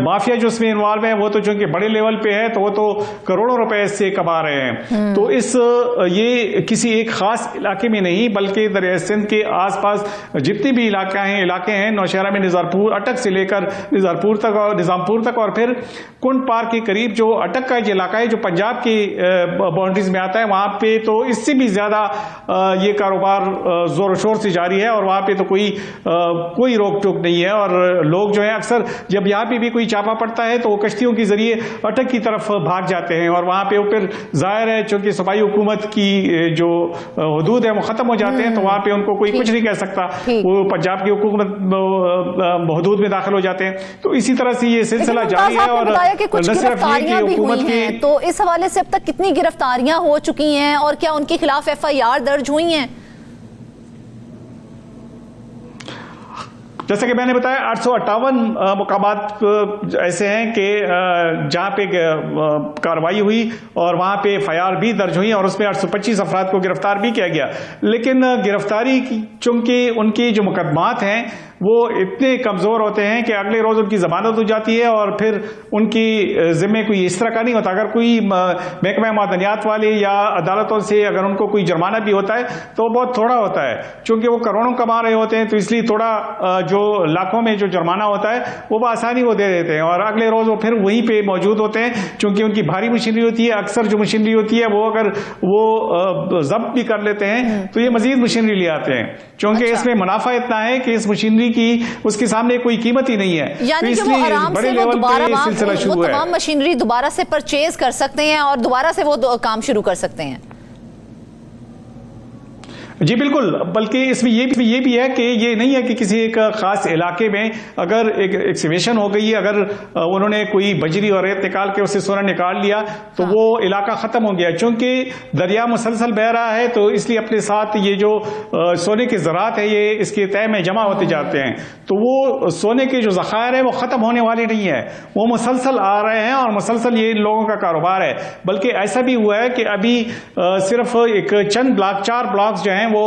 माफिया जो इसमें इन्वॉल्व है वो तो चूंकि बड़े लेवल पे है तो वो तो करोड़ों रुपए अवैध से कमा रहे हैं। तो ये किसी एक खास इलाके में नहीं, बल्कि दरिया सिंध के आसपास जितने भी इलाके हैं नौशहरा में निजारपुर अटक से लेकर निजारपुर तक और निजामपुर तक, और फिर कुंड पार के करीब जो अटक का जो इलाका है जो पंजाब की बाउंड्रीज में आता है, वहां पे तो इससे भी ज्यादा ये कारोबार जोर शोर से जारी है और वहां पे तो कोई रोक टोक नहीं है। और लोग जो है अक्सर जब यहाँ पे भी कोई चापा पड़ता है तो वो कश्तियों के जरिए अटक की तरफ भाग जाते हैं, और वहां पे वो फिर जाहिर है चूंकि सूबाई हुकूमत की जो हदूद है वो खत्म हो जाते हैं, तो वहां पे उनको कोई कुछ नहीं कह सकता, वो पंजाब की हुकूमत हदूद में दाखिल हो जाते हैं। तो इसी तरह से ये सिलसिला जारी है। और न सिर्फ ये कि हुकूमत की, तो इस हवाले से अब तक कितनी गिरफ्तारियां हो चुकी हैं और क्या उनके खिलाफ FIR दर्ज हुई हैं? जैसे कि मैंने बताया 858 मुकामात ऐसे हैं कि जहां पे कार्रवाई हुई और वहां पे FIR भी दर्ज हुई और उसमें 825 अफराद को गिरफ्तार भी किया गया। लेकिन गिरफ्तारी चूंकि उनकी जो मुकदमात हैं वो इतने कमजोर होते हैं कि अगले रोज उनकी जमानत हो जाती है और फिर उनकी जिम्मे कोई इस तरह का नहीं होता। अगर कोई महकमा मादनियात वाले या अदालतों से अगर उनको कोई जुर्माना भी होता है तो बहुत थोड़ा होता है, चूंकि वो करोड़ों कमा रहे होते हैं, तो इसलिए थोड़ा जो लाखों में जो जुर्माना होता है वो आसानी वो दे देते हैं और अगले रोज वो फिर वहीं पे मौजूद होते हैं। चूंकि उनकी भारी मशीनरी होती है, अक्सर जो मशीनरी होती है वो अगर वो जब्त भी कर लेते हैं तो ये मजीद मशीनरी ले आते हैं, चूंकि इसमें मुनाफा इतना है कि इस मशीनरी की उसके सामने कोई कीमत ही नहीं है। यानी कि वो आराम से वो दोबारा वो तमाम मशीनरी दोबारा से परचेज कर सकते हैं और दोबारा से वो काम शुरू कर सकते हैं। जी बिल्कुल, बल्कि इसमें ये भी है कि ये नहीं है कि किसी एक खास इलाके में अगर एक एक्सकेवेशन हो गई, अगर उन्होंने कोई बजरी और रेत निकाल के उससे सोना निकाल लिया तो वो इलाका खत्म हो गया। चूंकि दरिया मुसलसल बह रहा है तो इसलिए अपने साथ ये जो सोने के ज़रात है ये इसके तय में जमा होते जाते हैं, तो वो सोने के जो ज़खायर है वो खत्म होने वाली नहीं है, वो मुसलसल आ रहे हैं और मुसलसल ये लोगों का कारोबार है। बल्कि ऐसा भी हुआ है कि अभी सिर्फ एक चंद ब्लॉक 4 ब्लॉक्स जो हैं वो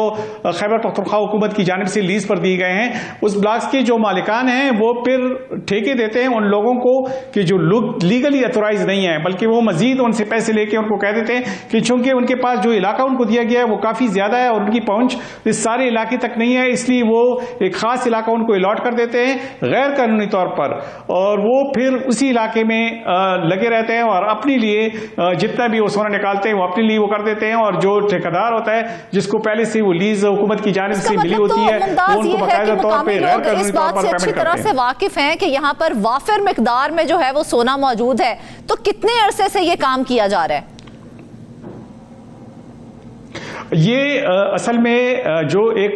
खैबर पख्तूनख्वा हुकूमत की जानिब से लीज पर दिए गए हैं। उस ब्लॉक्स के जो मालिकान हैं वो फिर ठेके देते हैं उन लोगों को कि जो लीगली अथोराइज नहीं है, बल्कि वो मजीद उनसे पैसे लेके उनको कह देते हैं कि चूंकि उनके पास जो इलाका उनको दिया गया है वो काफी ज्यादा है और उनकी पहुंच इस सारे इलाके तक नहीं है, इसलिए वो एक खास इलाका उनको अलॉट कर देते हैं गैर कानूनी तौर पर, और वो फिर उसी इलाके में लगे रहते हैं और अपने लिए जितना भी वो सोना निकालते हैं वो अपने लिए वो कर देते हैं। और जो ठेकेदार होता है जिसको पहले से वो लीज हुकूमत की जानिब से मिली होती है वो उनको बाकायदा तौर पे गैर कानूनी तौर पर अच्छी तरह से वाकिफ हैं कि यहाँ पर वाफिर मिकदार में जो है वो सोना मौजूद है। तो कितने अरसे से ये काम किया जा रहा है? ये असल में जो एक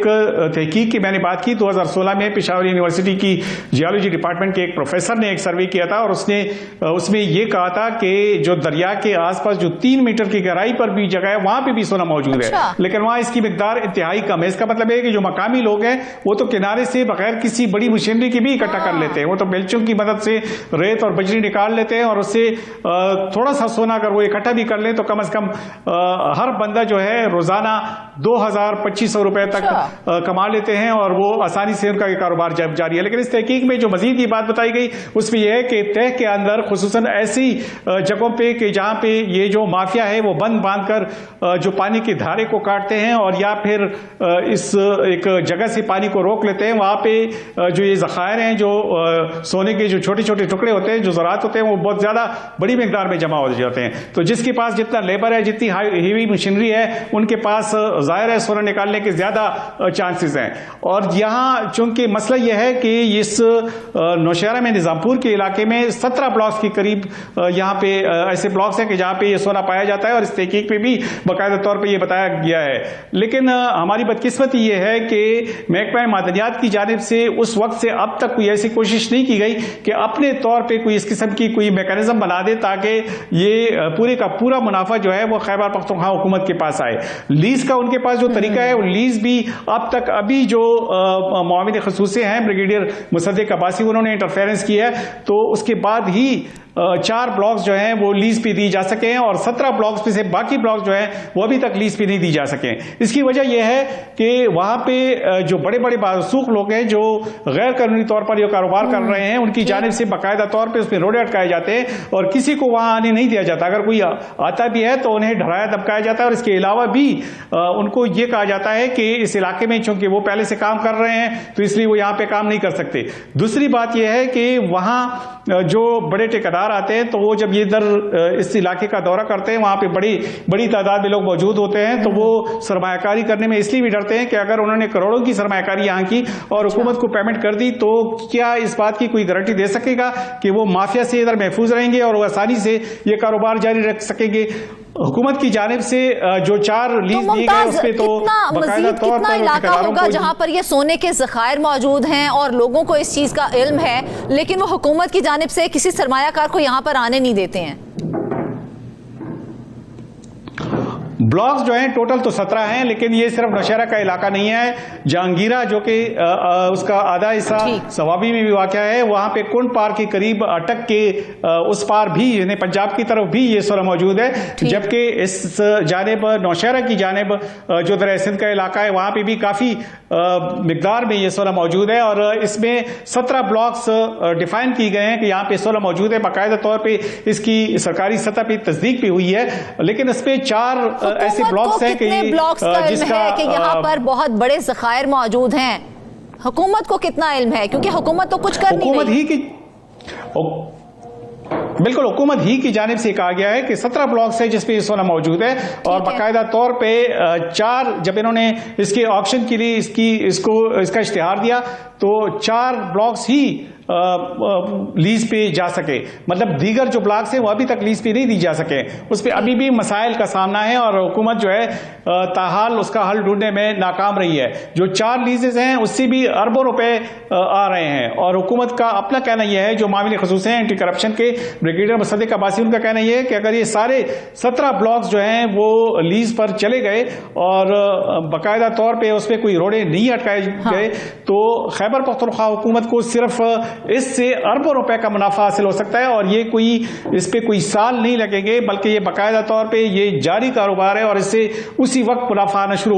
तहकीक की मैंने बात की 2016 में पेशावर यूनिवर्सिटी की जियोलॉजी डिपार्टमेंट के एक प्रोफेसर ने एक सर्वे किया था और उसमें ये कहा था कि जो दरिया के आसपास जो 3 मीटर की गहराई पर भी जगह है वहां पे भी सोना मौजूद है, लेकिन वहां इसकी मिकदार इंतहाई कम है। इसका मतलब है कि जो मकामी लोग हैं वो तो किनारे से बगैर किसी बड़ी मशीनरी के भी इकट्ठा कर लेते हैं, वो तो बेलचों की मदद से रेत और बजरी निकाल लेते हैं और उससे थोड़ा सा सोना अगर वो इकट्ठा भी कर ले तो कम से कम हर बंदा जो है रोजाना 2,000-2,500 रुपए तक कमा लेते हैं और वो आसानी से उनका कारोबार जारी है। लेकिन इस तहकीक में जो मजीद ये बात बताई गई उसमें यह है कि तह के अंदर खुसूसन ऐसी जगहों पे कि जहां पे ये जो माफिया है वो बंद बांध कर जो पानी की धारे को काटते हैं और या फिर इस एक जगह से पानी को रोक लेते हैं, वहां पे जो ये ज़खायर हैं जो सोने के जो छोटे छोटे टुकड़े होते हैं जो ज़रात होते हैं वो बहुत ज्यादा बड़ी मिकदार में जमा हो जाते हैं। तो जिसके पास जितना लेबर है, जितनी हेवी मशीनरी है, उनके पास जाहिर है सोना निकालने के ज्यादा चांसेस हैं। और यहाँ चूंकि मसला यह है कि इस नौशहरा में निजामपुर के इलाके में 17 ब्लॉक्स के करीब यहाँ पे ऐसे ब्लॉक्स हैं कि जहाँ पे ये सोना पाया जाता है और इस तहकीक पे भी बाकायदा तौर पे ये बताया गया है। लेकिन हमारी बदकिस्मती ये है कि महकमा मादनियात की जानिब से उस वक्त से अब तक कोई ऐसी कोशिश नहीं की गई कि अपने तौर पर कोई इस किस्म की कोई मैकेनिज्म बना दे ताकि ये पूरे का पूरा मुनाफा जो है वो खैबर पख्तूनख्वा हुकूमत के पास आए। लीज का उनके पास जो तरीका है वो लीज भी अब तक अभी जो मुआविन खसूसी हैं ब्रिगेडियर मुसद्दिक अब्बासी उन्होंने इंटरफेरेंस किया है तो उसके बाद ही 4 ब्लॉक्स जो हैं वो लीज पे दी जा सके हैं और 17 ब्लॉक्स में से बाकी ब्लॉक्स जो हैं वो अभी तक लीज पे नहीं दी जा सके। इसकी वजह यह है कि वहां पे जो बड़े बड़े बासूख लोग हैं जो गैर कानूनी तौर पर ये कारोबार कर रहे हैं, उनकी जानिब से बाकायदा तौर पर उसमें रोड़े अटकाए जाते हैं और किसी को वहां आने नहीं दिया जाता। अगर कोई आता भी है तो उन्हें डराया धमकाया जाता है और इसके अलावा भी उनको ये कहा जाता है कि इस इलाके में चूंकि वो पहले से काम कर रहे हैं तो इसलिए वो यहां पे काम नहीं कर सकते। दूसरी बात यह है कि वहां जो बड़े ठेकेदार आते हैं तो वो जब ये इधर इस इलाके का दौरा करते हैं, वहां पे बड़ी तादाद में लोग मौजूद होते हैं, तो वो सरमायाकारी करने में इसलिए भी डरते हैं कि अगर उन्होंने करोड़ों की सरमायाकारी यहाँ की और हुकूमत को पेमेंट कर दी तो क्या इस बात की कोई गारंटी दे सकेगा कि वो माफिया से इधर महफूज रहेंगे और वो आसानी से ये कारोबार जारी रख सकेंगे। हुकूमत की जानिब से जो 4 लीज दिए गए उस पे तो बाकायदा तौर पर इलाका होगा जहां पर ये सोने के ज़खायर मौजूद हैं और लोगों को इस चीज का इल्म है, लेकिन वो हुकूमत की जानिब से किसी सरमायाकार को यहां पर आने नहीं देते हैं। ब्लॉक्स जो हैं टोटल तो 17 हैं, लेकिन ये सिर्फ नौशहरा का इलाका नहीं है। जहांगीरा जो कि उसका आधा हिस्सा सवाबी में भी वाक़या है, वहां पे कुंड पार के करीब अटक के उस पार भी यानी पंजाब की तरफ भी ये सोना मौजूद है, जबकि इस जानिब नौशहरा की जानिब जो दरिया सिंध का इलाका है वहां पे भी काफी मिकदार में ये सोना मौजूद है और इसमें 17 ब्लॉक्स डिफाइन किए गए हैं कि यहाँ पे सोना मौजूद है। बाकायदा तौर पे इसकी सरकारी सतह पे तस्दीक भी हुई है, लेकिन इस पे 4 ऐसे ब्लॉक्स हैं कि जिसका है कि यहाँ पर बहुत बड़े ज़खायर मौजूद हैं। हुकूमत को कितना इल्म है, क्योंकि हुकूमत तो कुछ कर नहीं रही। बिल्कुल हुकूमत ही की जानिब से कहा गया है कि 17 ब्लॉक्स है जिसपे ये सोना मौजूद है और बाकायदा तौर पे 4 जब इन्होंने इसके ऑप्शन के लिए इसका इश्तिहार दिया तो 4 ब्लॉक्स ही लीज पे जा सके, मतलब दीगर जो ब्लॉक्स हैं वो अभी तक लीज पे नहीं दी जा सके। उस पर अभी भी मसाइल का सामना है और हुकूमत जो है ताहाल उसका हल ढूंढने में नाकाम रही है। जो 4 लीजेस हैं उससे भी अरबों रुपए आ रहे हैं और हुकूमत का अपना कहना यह है, जो मामले खसूस हैं एंटी करप्शन के ब्रिगेडियर मुसद्दिक अब्बासी, उनका कहना यह है कि अगर ये सारे 17 ब्लॉक्स जो हैं वो लीज पर चले गए और बाकायदा तौर पर उस पर कोई रोड़े नहीं अटकाए गए तो खैबर पख्तूनख्वा हुकूमत को सिर्फ इससे अरबों रुपए का मुनाफा हासिल हो सकता है और ये इस पे कोई साल नहीं लगेंगे, बल्कि ये बाकायदा तौर पे ये जारी कारोबार है और इससे उसी वक्त मुनाफा आना शुरू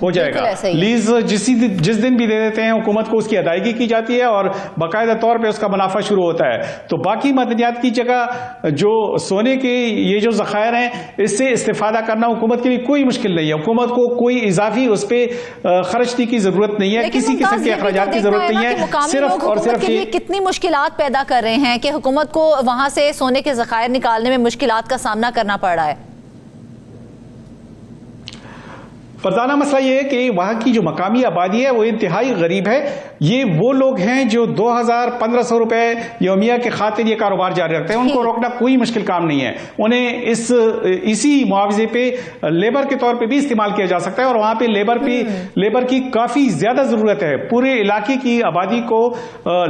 हो जाएगा। लीज जिस दिन भी दे देते हैं हुकूमत को उसकी अदायगी की जाती है और बाकायदा तौर पे उसका मुनाफा शुरू होता है। तो बाकी मदनियात की जगह जो सोने के ये जो ज़खायर हैं इससे इस्तेफादा करना हुकूमत के लिए कोई मुश्किल नहीं है। हुकूमत को कोई इजाफी उस पर खर्चने की जरूरत नहीं है, किसी किस्म के अखराजात की जरूरत नहीं है। सिर्फ और सिर्फ कितनी मुश्किलात पैदा कर रहे हैं कि हुकूमत को वहां से सोने के ज़खायर निकालने में मुश्किलात का सामना करना पड़ रहा है। फरजाना मसला ये है कि वहां की जो मकामी आबादी है वो इंतहाई गरीब है। ये वो लोग हैं जो 2000-1500 रुपए यौमिया के खातिर ये कारोबार जारी रखते हैं, उनको रोकना कोई मुश्किल काम नहीं है। उन्हें इसी मुआवजे पे लेबर के तौर पे भी इस्तेमाल किया जा सकता है और वहां पे लेबर की काफी ज्यादा जरूरत है। पूरे इलाके की आबादी को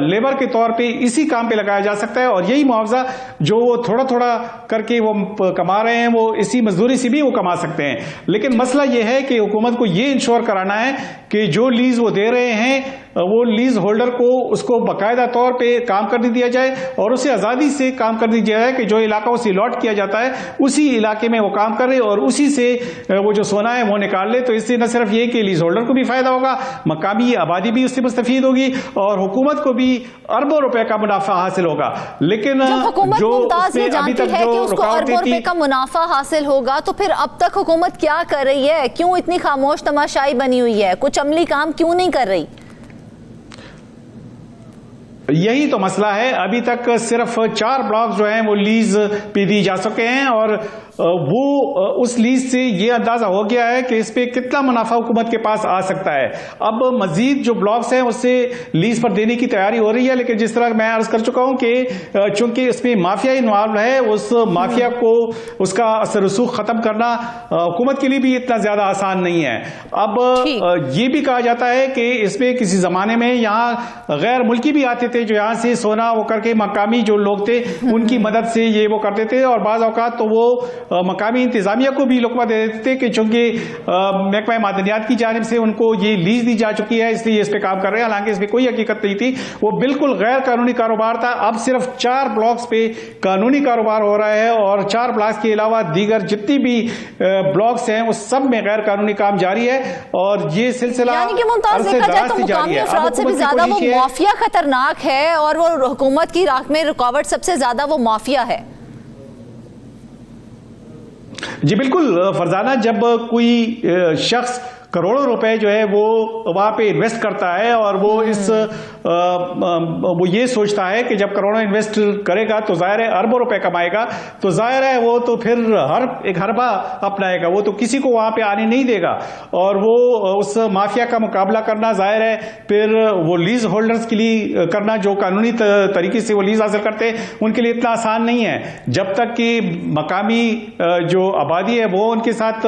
लेबर के तौर पे इसी काम पे लगाया जा सकता है और यही मुआवजा जो वो थोड़ा थोड़ा करके वो कमा रहे हैं वो इसी मजदूरी से भी वो कमा सकते हैं। लेकिन मसला ये है कि हुकूमत को ये इंश्योर कराना है कि जो लीज वो दे रहे हैं वो लीज होल्डर को उसको बाकायदा तौर पे काम करने दिया जाए और उसे आज़ादी से काम करने दिया जाए कि जो इलाका उसे अलॉट किया जाता है उसी इलाके में वो काम करे और उसी से वो जो सोना है वो निकाल ले। तो इससे न सिर्फ ये कि लीज होल्डर को भी फायदा होगा, मकामी आबादी भी उससे मुस्तफीद होगी और हुकूमत को भी अरबों रुपए का मुनाफा हासिल होगा। लेकिन जो अभी तक जो रुकावटें थी का मुनाफा हासिल होगा तो फिर अब तक हुकूमत क्या कर रही है? क्यों इतनी खामोश तमाशाई बनी हुई है? कुछ अमली काम क्यों नहीं कर रही? यही तो मसला है। अभी तक सिर्फ 4 ब्लॉक जो हैं वो लीज पे दी जा सके हैं और वो उस लीज से ये अंदाजा हो गया है कि इस पे कितना मुनाफा हुकूमत के पास आ सकता है। अब मजीद जो ब्लॉक्स हैं उससे लीज पर देने की तैयारी हो रही है, लेकिन जिस तरह मैं अर्ज कर चुका हूं कि चूंकि इसमें माफिया इन्वॉल्व है, उस माफिया को उसका असर रसूख खत्म करना हुकूमत के लिए भी इतना ज्यादा आसान नहीं है। अब ये भी कहा जाता है कि इसमें किसी जमाने में यहाँ गैर मुल्की भी आते थे करके जो यहाँ से सोना वो करके मकामी जो लोग थे उनकी मदद से ये वो करते थे, और बाज़ औक़ात तो वो मकामी इंतज़ामिया को भी लुक़मा दे देते थे कि चूँकि महकमा मादनियात की जानिब से उनको ये लीज दी जा चुकी है इसलिए इस पर काम कर रहे हैं, हालांकि इसमें कोई हकीकत नहीं थी। वो बिल्कुल गैर कानूनी कारोबार था। अब सिर्फ 4 ब्लॉक्स पे कानूनी कारोबार हो रहा है और 4 ब्लॉक्स के अलावा दीगर जितनी भी ब्लॉक्स हैं उस सब में गैर कानूनी काम जारी है, और ये सिलसिला यानी कि मुमताज देखा जाए तो मुकामी अफराद से भी ज्यादा वो माफिया खतरनाक है और वो हुकूमत की राह में रुकावट सबसे ज्यादा वो माफिया है। जी बिल्कुल फरजाना, जब कोई शख्स करोड़ों रुपए जो है वो वहां पे इन्वेस्ट करता है और वो ये सोचता है कि जब करोड़ों इन्वेस्ट करेगा तो जाहिर है अरबों रुपए कमाएगा, तो जाहिर है वो तो फिर एक हरबा अपनाएगा, वो तो किसी को वहां पे आने नहीं देगा, और वो उस माफिया का मुकाबला करना जाहिर है फिर वो लीज होल्डर्स के लिए करना जो कानूनी तरीके से वो लीज हासिल करते हैं उनके लिए इतना आसान नहीं है। जब तक कि मकामी जो आबादी है वो उनके साथ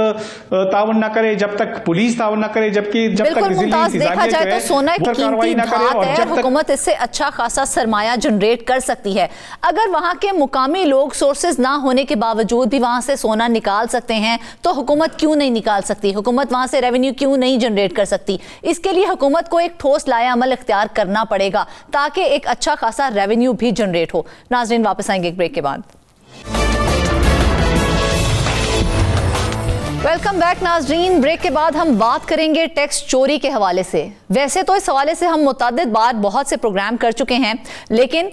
ताउन ना करे, जब तक पुलिस ताउन ना करे, जब तक मुमताज देखा जाए तो सोना एक कीमती धात है, हुकूमत इससे अच्छा खासा सरमाया जनरेट कर सकती है। अगर वहां के मुकामी लोग सोर्सेज ना होने के बावजूद भी वहां से सोना निकाल सकते हैं तो हुकूमत क्यों नहीं निकाल सकती? हुकूमत वहां से रेवेन्यू क्यों नहीं जनरेट कर सकती? इसके लिए हुकूमत को एक ठोस लाया अमल इख्तियार करना पड़ेगा ताकि एक अच्छा खासा रेवेन्यू भी जनरेट हो। नाज़रीन वापस आएंगे एक ब्रेक के बाद। वेलकम बैक नाज़रीन। ब्रेक के बाद हम बात करेंगे टैक्स चोरी के हवाले से। वैसे तो इस हवाले से हम मुतअद्दिद बार बहुत से प्रोग्राम कर चुके हैं, लेकिन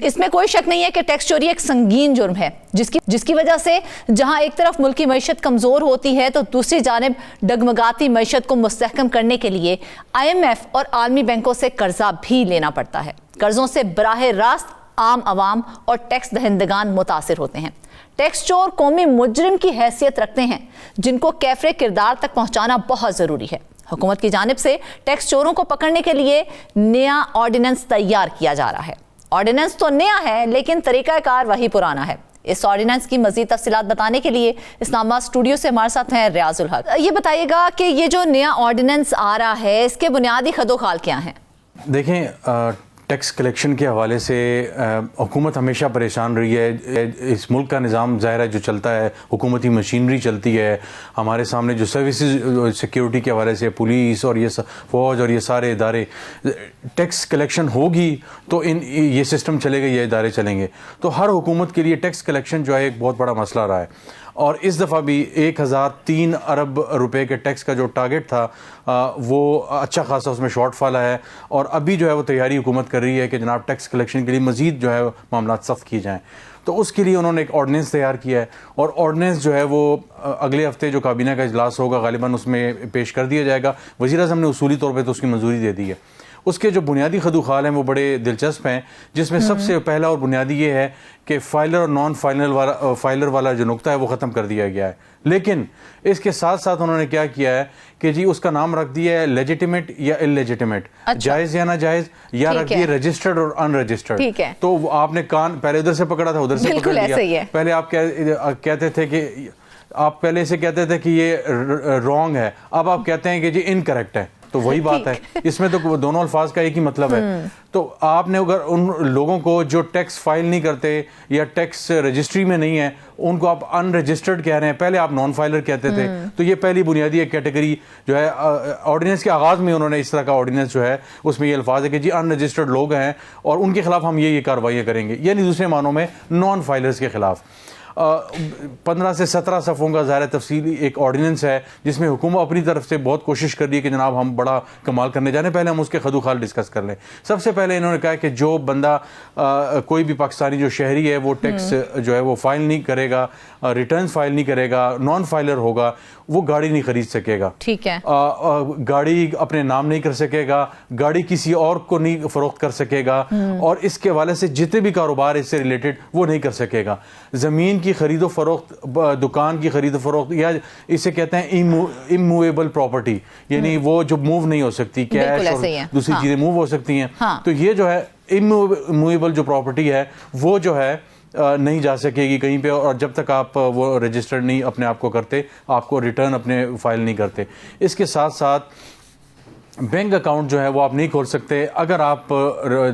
इसमें कोई शक नहीं है कि टैक्स चोरी एक संगीन जुर्म है जिसकी वजह से जहां एक तरफ मुल्क की मईशत कमज़ोर होती है तो दूसरी जानिब डगमगाती मईशत को मुस्तहकम करने के लिए IMF और आलमी बैंकों से कर्जा भी लेना पड़ता है। कर्जों से बराह रास्त आम आवाम और टैक्स दहिंदगान मुतासिर होते हैं। टैक्स चोर कौमी मुजरिम की हैसियत रखते हैं जिनको कैफरे किरदार तक पहुंचाना बहुत ज़रूरी है। हुकूमत की जानिब से टैक्स चोरों को पकड़ने के लिए नया ऑर्डिनेंस तैयार किया जा रहा है। ऑर्डिनेंस तो नया है लेकिन तरीक़ाकार वही पुराना है। इस ऑर्डिनेंस की मज़ीद तफसीलात बताने के लिए इस्लामाबाद स्टूडियो से हमारे साथ हैं रियाजुल हक। ये बताइएगा कि ये जो नया ऑर्डिनेंस आ रहा है इसके बुनियादी खदोखाल क्या हैं? देखें, टैक्स कलेक्शन के हवाले से हुकूमत हमेशा परेशान रही है। इस मुल्क का निज़ाम ज़ाहिर है जो चलता है, हुकूमती मशीनरी चलती है। हमारे सामने जो सर्विसेज सिक्योरिटी के हवाले से पुलिस और ये फ़ौज और ये सारे इदारे, टैक्स कलेक्शन होगी तो ये सिस्टम चलेगा, ये इदारे चलेंगे। तो हर हुकूमत के लिए टैक्स कलेक्शन जो है एक बहुत बड़ा मसला रहा है, और इस दफ़ा भी 1003 अरब रुपए के टैक्स का जो टारगेट था वो अच्छा खासा उसमें शॉर्टफॉल है, और अभी जो है वो तैयारी हुकूमत कर रही है कि जनाब टैक्स कलेक्शन के लिए मज़ीद जो है मामला सख्त किए जाएँ। तो उसके लिए उन्होंने एक ऑर्डिनेंस तैयार किया है, और ऑर्डिनेंस जो है वो अगले हफ्ते जो काबीना का इजलास होगा गालिबन उसमें पेश कर दिया जाएगा। वज़ीर-ए-आज़म ने उसूली तौर पर तो उसकी मंजूरी दे दी है। उसके जो बुनियादी खदूखाल हैं वो बड़े दिलचस्प हैं, जिसमें सबसे पहला और बुनियादी ये है कि फाइलर और नॉन फाइलर वाला जो नुक्ता है वो ख़त्म कर दिया गया है। लेकिन इसके साथ साथ उन्होंने क्या किया है कि जी उसका नाम रख दिया है लेजिटिमेट या इललेजिटिमेट, जायज़ या ना जायज़, या रख दिया रजिस्टर्ड और अनरजिस्टर्ड। तो आपने कान पहले उधर से पकड़ा था, उधर से पकड़ लिया। पहले आप कहते थे कि आप पहले से कहते थे कि ये रॉन्ग है, अब आप कहते हैं कि जी इनकरेक्ट है। तो वही बात है, इसमें तो दोनों अल्फाज का एक ही मतलब है। तो आपने अगर उन लोगों को जो टैक्स फाइल नहीं करते या टैक्स रजिस्ट्री में नहीं है उनको आप अनरजिस्टर्ड कह रहे हैं, पहले आप नॉन फाइलर कहते थे। तो ये पहली बुनियादी एक कैटेगरी जो है ऑर्डिनेंस के आगाज में उन्होंने इस तरह का ऑर्डिनेंस जो है उसमें ये अल्फाज है कि जी अनरजिस्टर्ड लोग हैं और उनके खिलाफ हम ये कार्रवाई करेंगे, यानी दूसरे मानों में नॉन फाइलर्स के खिलाफ। 15 से 17 सफ़ों का ज़ाहिर तफसीली एक ऑर्डिनेंस है जिसमें हुकूमत अपनी तरफ से बहुत कोशिश कर रही है कि जनाब हम बड़ा कमाल करने जा रहे हैं। पहले हम उसके खदूखाल डिस्कस कर लें। सबसे पहले इन्होंने कहा कि जो बंदा कोई भी पाकिस्तानी जो शहरी है वो टैक्स जो है वो फाइल नहीं करेगा, रिटर्न फाइल नहीं करेगा, नॉन फाइलर होगा, वो गाड़ी नहीं खरीद सकेगा। ठीक है। गाड़ी अपने नाम नहीं कर सकेगा, गाड़ी किसी और को नहीं फरोख्त कर सकेगा, और इसके हवाले से जितने भी कारोबार इससे रिलेटेड वो नहीं कर सकेगा। ज़मीन की खरीदो फरोख्त, दुकान की खरीदो फरोख्त, या इसे कहते हैं इमूवेबल प्रॉपर्टी, यानी वो जो मूव नहीं हो सकती, कैश और दूसरी चीज़ें मूव हो सकती हैं। तो ये जो है इमूवेबल जो प्रॉपर्टी है वो जो है नहीं जा सकेगी कहीं पे, और जब तक आप वो रजिस्टर्ड नहीं अपने आप को करते, आपको रिटर्न अपने फाइल नहीं करते। इसके साथ साथ बैंक अकाउंट जो है वो आप नहीं खोल सकते अगर आप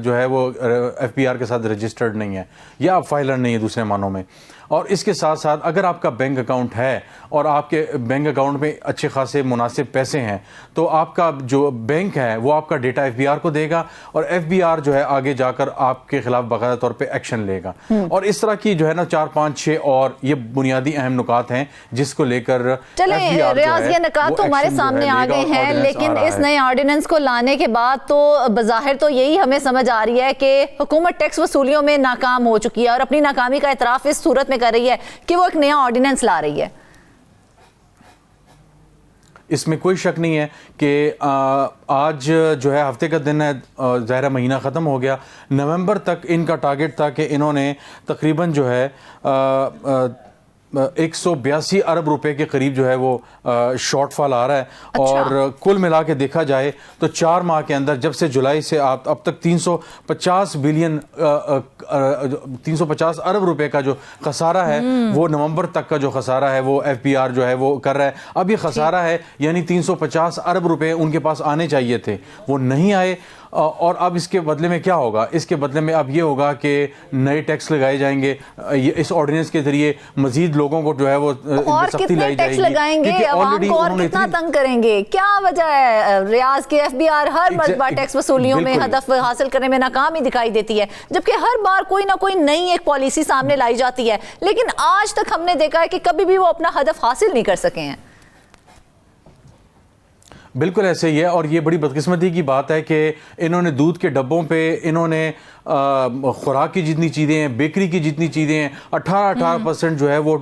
जो है वो FBR के साथ रजिस्टर्ड नहीं है या आप फाइलर नहीं है दूसरे मानों में। और इसके साथ साथ अगर आपका बैंक अकाउंट है और आपके बैंक अकाउंट में अच्छे खासे मुनासिब पैसे हैं तो आपका जो बैंक है वो आपका डेटा FBR को देगा और FBR जो है आगे जाकर आपके खिलाफ बाकायदा तौर पे एक्शन लेगा। और इस तरह की जो है ना 4, 5, 6 और ये बुनियादी अहम नुकात हैं जिसको लेकर रियाज ये नुकात तो हमारे सामने आ गए हैं, लेकिन इस नए ऑर्डिनेंस को लाने के बाद तो बज़ाहिर तो यही हमें समझ आ रही है कि हुकूमत टैक्स वसूलियों में नाकाम हो चुकी है और अपनी नाकामी का एतराफ़ इस सूरत में कर रही है कि वो एक नया ऑर्डिनेंस ला रही है। इसमें कोई शक नहीं है कि आज जो है हफ्ते का दिन है, ज़ाहिर महीना ख़त्म हो गया। नवंबर तक इनका टारगेट था कि इन्होंने तकरीबन जो है 182 अरब रुपए के करीब जो है वो शॉर्टफॉल आ रहा है। अच्छा। और कुल मिला के देखा जाए तो 4 माह के अंदर जब से जुलाई से अब तक 350 अरब रुपए का जो खसारा है वो नवंबर तक का जो खसारा है वो FBR जो है वो कर रहा है। अब ये खसारा है यानी 350 अरब रुपए उनके पास आने चाहिए थे, वो नहीं आए। और अब इसके बदले में क्या होगा? इसके बदले में अब ये होगा कि नए टैक्स लगाए जाएंगे। इस ऑर्डिनेंस के जरिए मजीद लोगों को जो है वो और कितने टैक्स लगाएंगे, अवाम को और कितना तंग करेंगे? क्या वजह है रियाज के FBR हर मरतबा टैक्स वसूलियों में हदफ हासिल करने में नाकाम ही दिखाई देती है, जबकि हर बार कोई ना कोई नई एक पॉलिसी सामने लाई जाती है, लेकिन आज तक हमने देखा है कि कभी भी वो अपना हदफ हासिल नहीं कर सके हैं। बिल्कुल ऐसे ही है। और ये बड़ी बदकिस्मती की बात है कि इन्होंने दूध के डब्बों पे इन्होंने खुराक की जितनी चीज़ें हैं, बेकरी की जितनी चीज़ें हैं, 18% जो है वो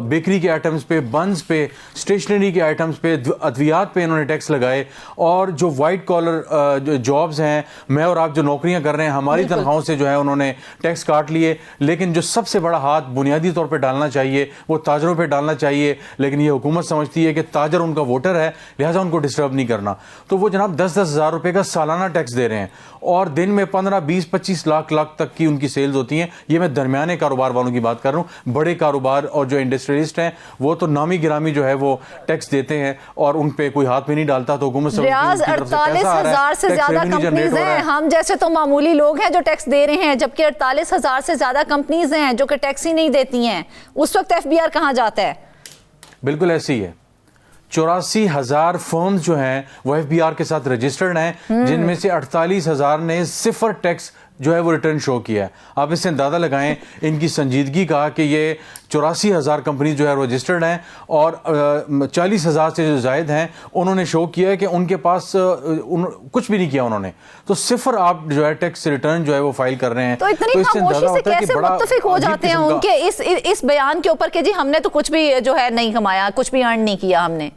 बेकरी के आइटम्स पे, बंस पे, स्टेशनरी के आइटम्स पे, अद्वियात पे इन्होंने टैक्स लगाए। और जो वाइट कॉलर जो जॉब्स हैं, मैं और आप जो नौकरियां कर रहे हैं, हमारी तनख्वाहों से जो है उन्होंने टैक्स काट लिए। लेकिन जो सबसे बड़ा हाथ बुनियादी तौर पर डालना चाहिए वो ताजरों पर डालना चाहिए, लेकिन ये हुकूमत समझती है कि ताजर उनका वोटर है, लिहाजा उनको डिस्टर्ब नहीं करना। तो वो जनाब 10-10 हज़ार रुपए का सालाना टैक्स दे रहे हैं और दिन में 15, 20, 25 लाख तक की उनकी सेल्स होती हैं। ये मैं दरमियाने कारोबार वालों की बात कर रहा हूँ। बड़े कारोबार और जो इंडस्ट्रियलिस्ट हैं वो तो नामी गिरामी जो है वो टैक्स देते हैं और उन पे कोई हाथ भी नहीं डालता। तो हुकूमत 48,000 से ज्यादा कंपनीज हैं, हम जैसे तो मामूली लोग हैं जो टैक्स दे रहे हैं, जबकि 48,000 से ज्यादा कंपनीज हैं जो कि टैक्स ही नहीं देती हैं। उस वक्त FBR कहाँ जाता है? बिल्कुल ऐसी ही है। 84,000 फर्म्स जो हैं वो FBR के साथ रजिस्टर्ड हैं, जिनमें से 48,000 ने सिफर टैक्स जो है वो रिटर्न शो किया है। आप इससे अंदाजा लगाएं इनकी संजीदगी का कि ये 84,000 कंपनी जो है रजिस्टर्ड हैं और 40,000 से जो जायद हैं उन्होंने शो किया है कि उनके पास कुछ भी नहीं किया उन्होंने। तो सिफर आप जो है टैक्स रिटर्न जो है वो फाइल कर रहे हैं। तो इतनी खामोशी से कैसे मुत्तफिक हो जाते हैं उनके इस बयान के ऊपर कि जी हमने तो कुछ भी जो है नहीं कमाया, कुछ भी अर्न नहीं किया हमने?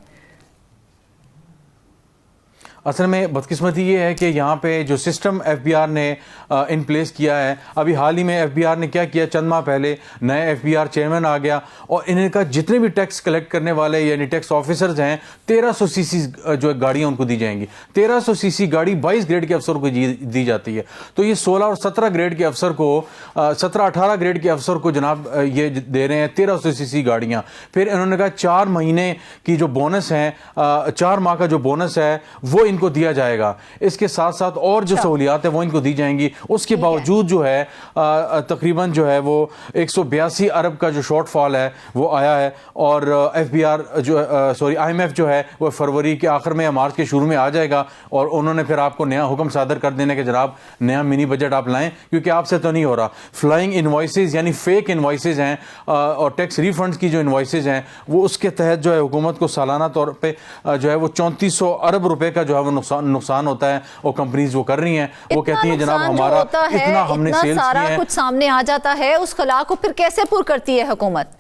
असल में बदकिस्मती ये है कि यहाँ पे जो सिस्टम FBR ने इन प्लेस किया है, अभी हाल ही में FBR ने क्या किया, चंद माह पहले नए FBR चेयरमैन आ गया और इन्होंने कहा जितने भी टैक्स कलेक्ट करने वाले यानी टैक्स ऑफिसर्स हैं 1300 सीसी जो गाड़ियाँ उनको दी जाएंगी। 1300 सीसी गाड़ी 22 ग्रेड के अफसर को दी जाती है। तो ये 16 और 17 ग्रेड के अफसर को 17-18 ग्रेड के अफसर को जनाब ये दे रहे हैं 1300 सीसी गाड़ियाँ। फिर इन्होंने कहा 4 महीने की जो बोनस है, 4 माह का जो बोनस है वो इनको दिया जाएगा। इसके साथ साथ और जो सहूलियात है वो इनको दी जाएंगी। उसके बावजूद जो है तकरीबन जो है वो 182 अरब का जो शॉर्टफॉल है वो आया है। और FBR जो IMF जो है वो फरवरी के आखिर में या मार्च के शुरू में आ जाएगा और उन्होंने फिर आपको नया हुक्म सादर कर देने के जनाब नया मिनी बजट आप लाएं, क्योंकि आपसे तो नहीं हो रहा। फ्लाइंग इनवॉइसेज यानी फेक इनवॉइसेज हैं और टैक्स रिफंड्स की जो इनवॉइसेज हैं वो उसके तहत जो है हुकूमत को सालाना तौर पे जो है वो 3400 अरब रुपए का जो है वो नुकसान होता है और कंपनीज वो कर रही हैं। वो कहती हैं जनाब हमारा इतना हमने सेल्स सारा कुछ सामने आ जाता है, उस खला को फिर कैसे पूरा करती है हुकूमत?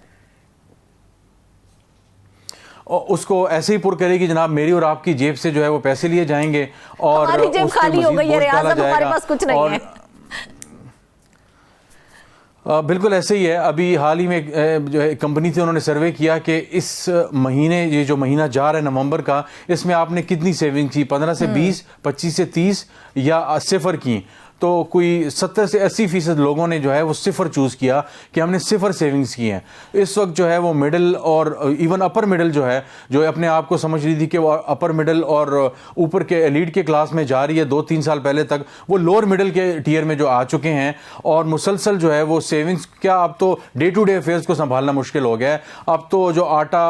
और उसको ऐसे ही पुर करेगी जनाब मेरी और आपकी जेब से जो है वो पैसे लिए जाएंगे और हमारी जेब खाली हो गई है, हमारे पास कुछ नहीं है। बिल्कुल ऐसे ही है। अभी हाल ही में जो है कंपनी से उन्होंने सर्वे किया कि इस महीने ये जो महीना जा रहा है नवंबर का, इसमें आपने कितनी सेविंग की, 15 से 20, 25 से 30 या सिफर की। तो कोई 70 से 80% लोगों ने जो है वो सिफर चूज़ किया कि हमने सिफर सेविंग्स की हैं। इस वक्त जो है वो मिडिल और इवन अपर मिडिल जो है, जो अपने आप को समझ रही थी कि वो अपर मिडिल और ऊपर के एलीट के क्लास में जा रही है 2-3 साल पहले तक, वो लोअर मिडिल के टियर में जो आ चुके हैं और मुसलसल जो है वो सेविंग्स, क्या अब तो डे टू डे अफेयर्स को संभालना मुश्किल हो गया है। अब तो जो आटा,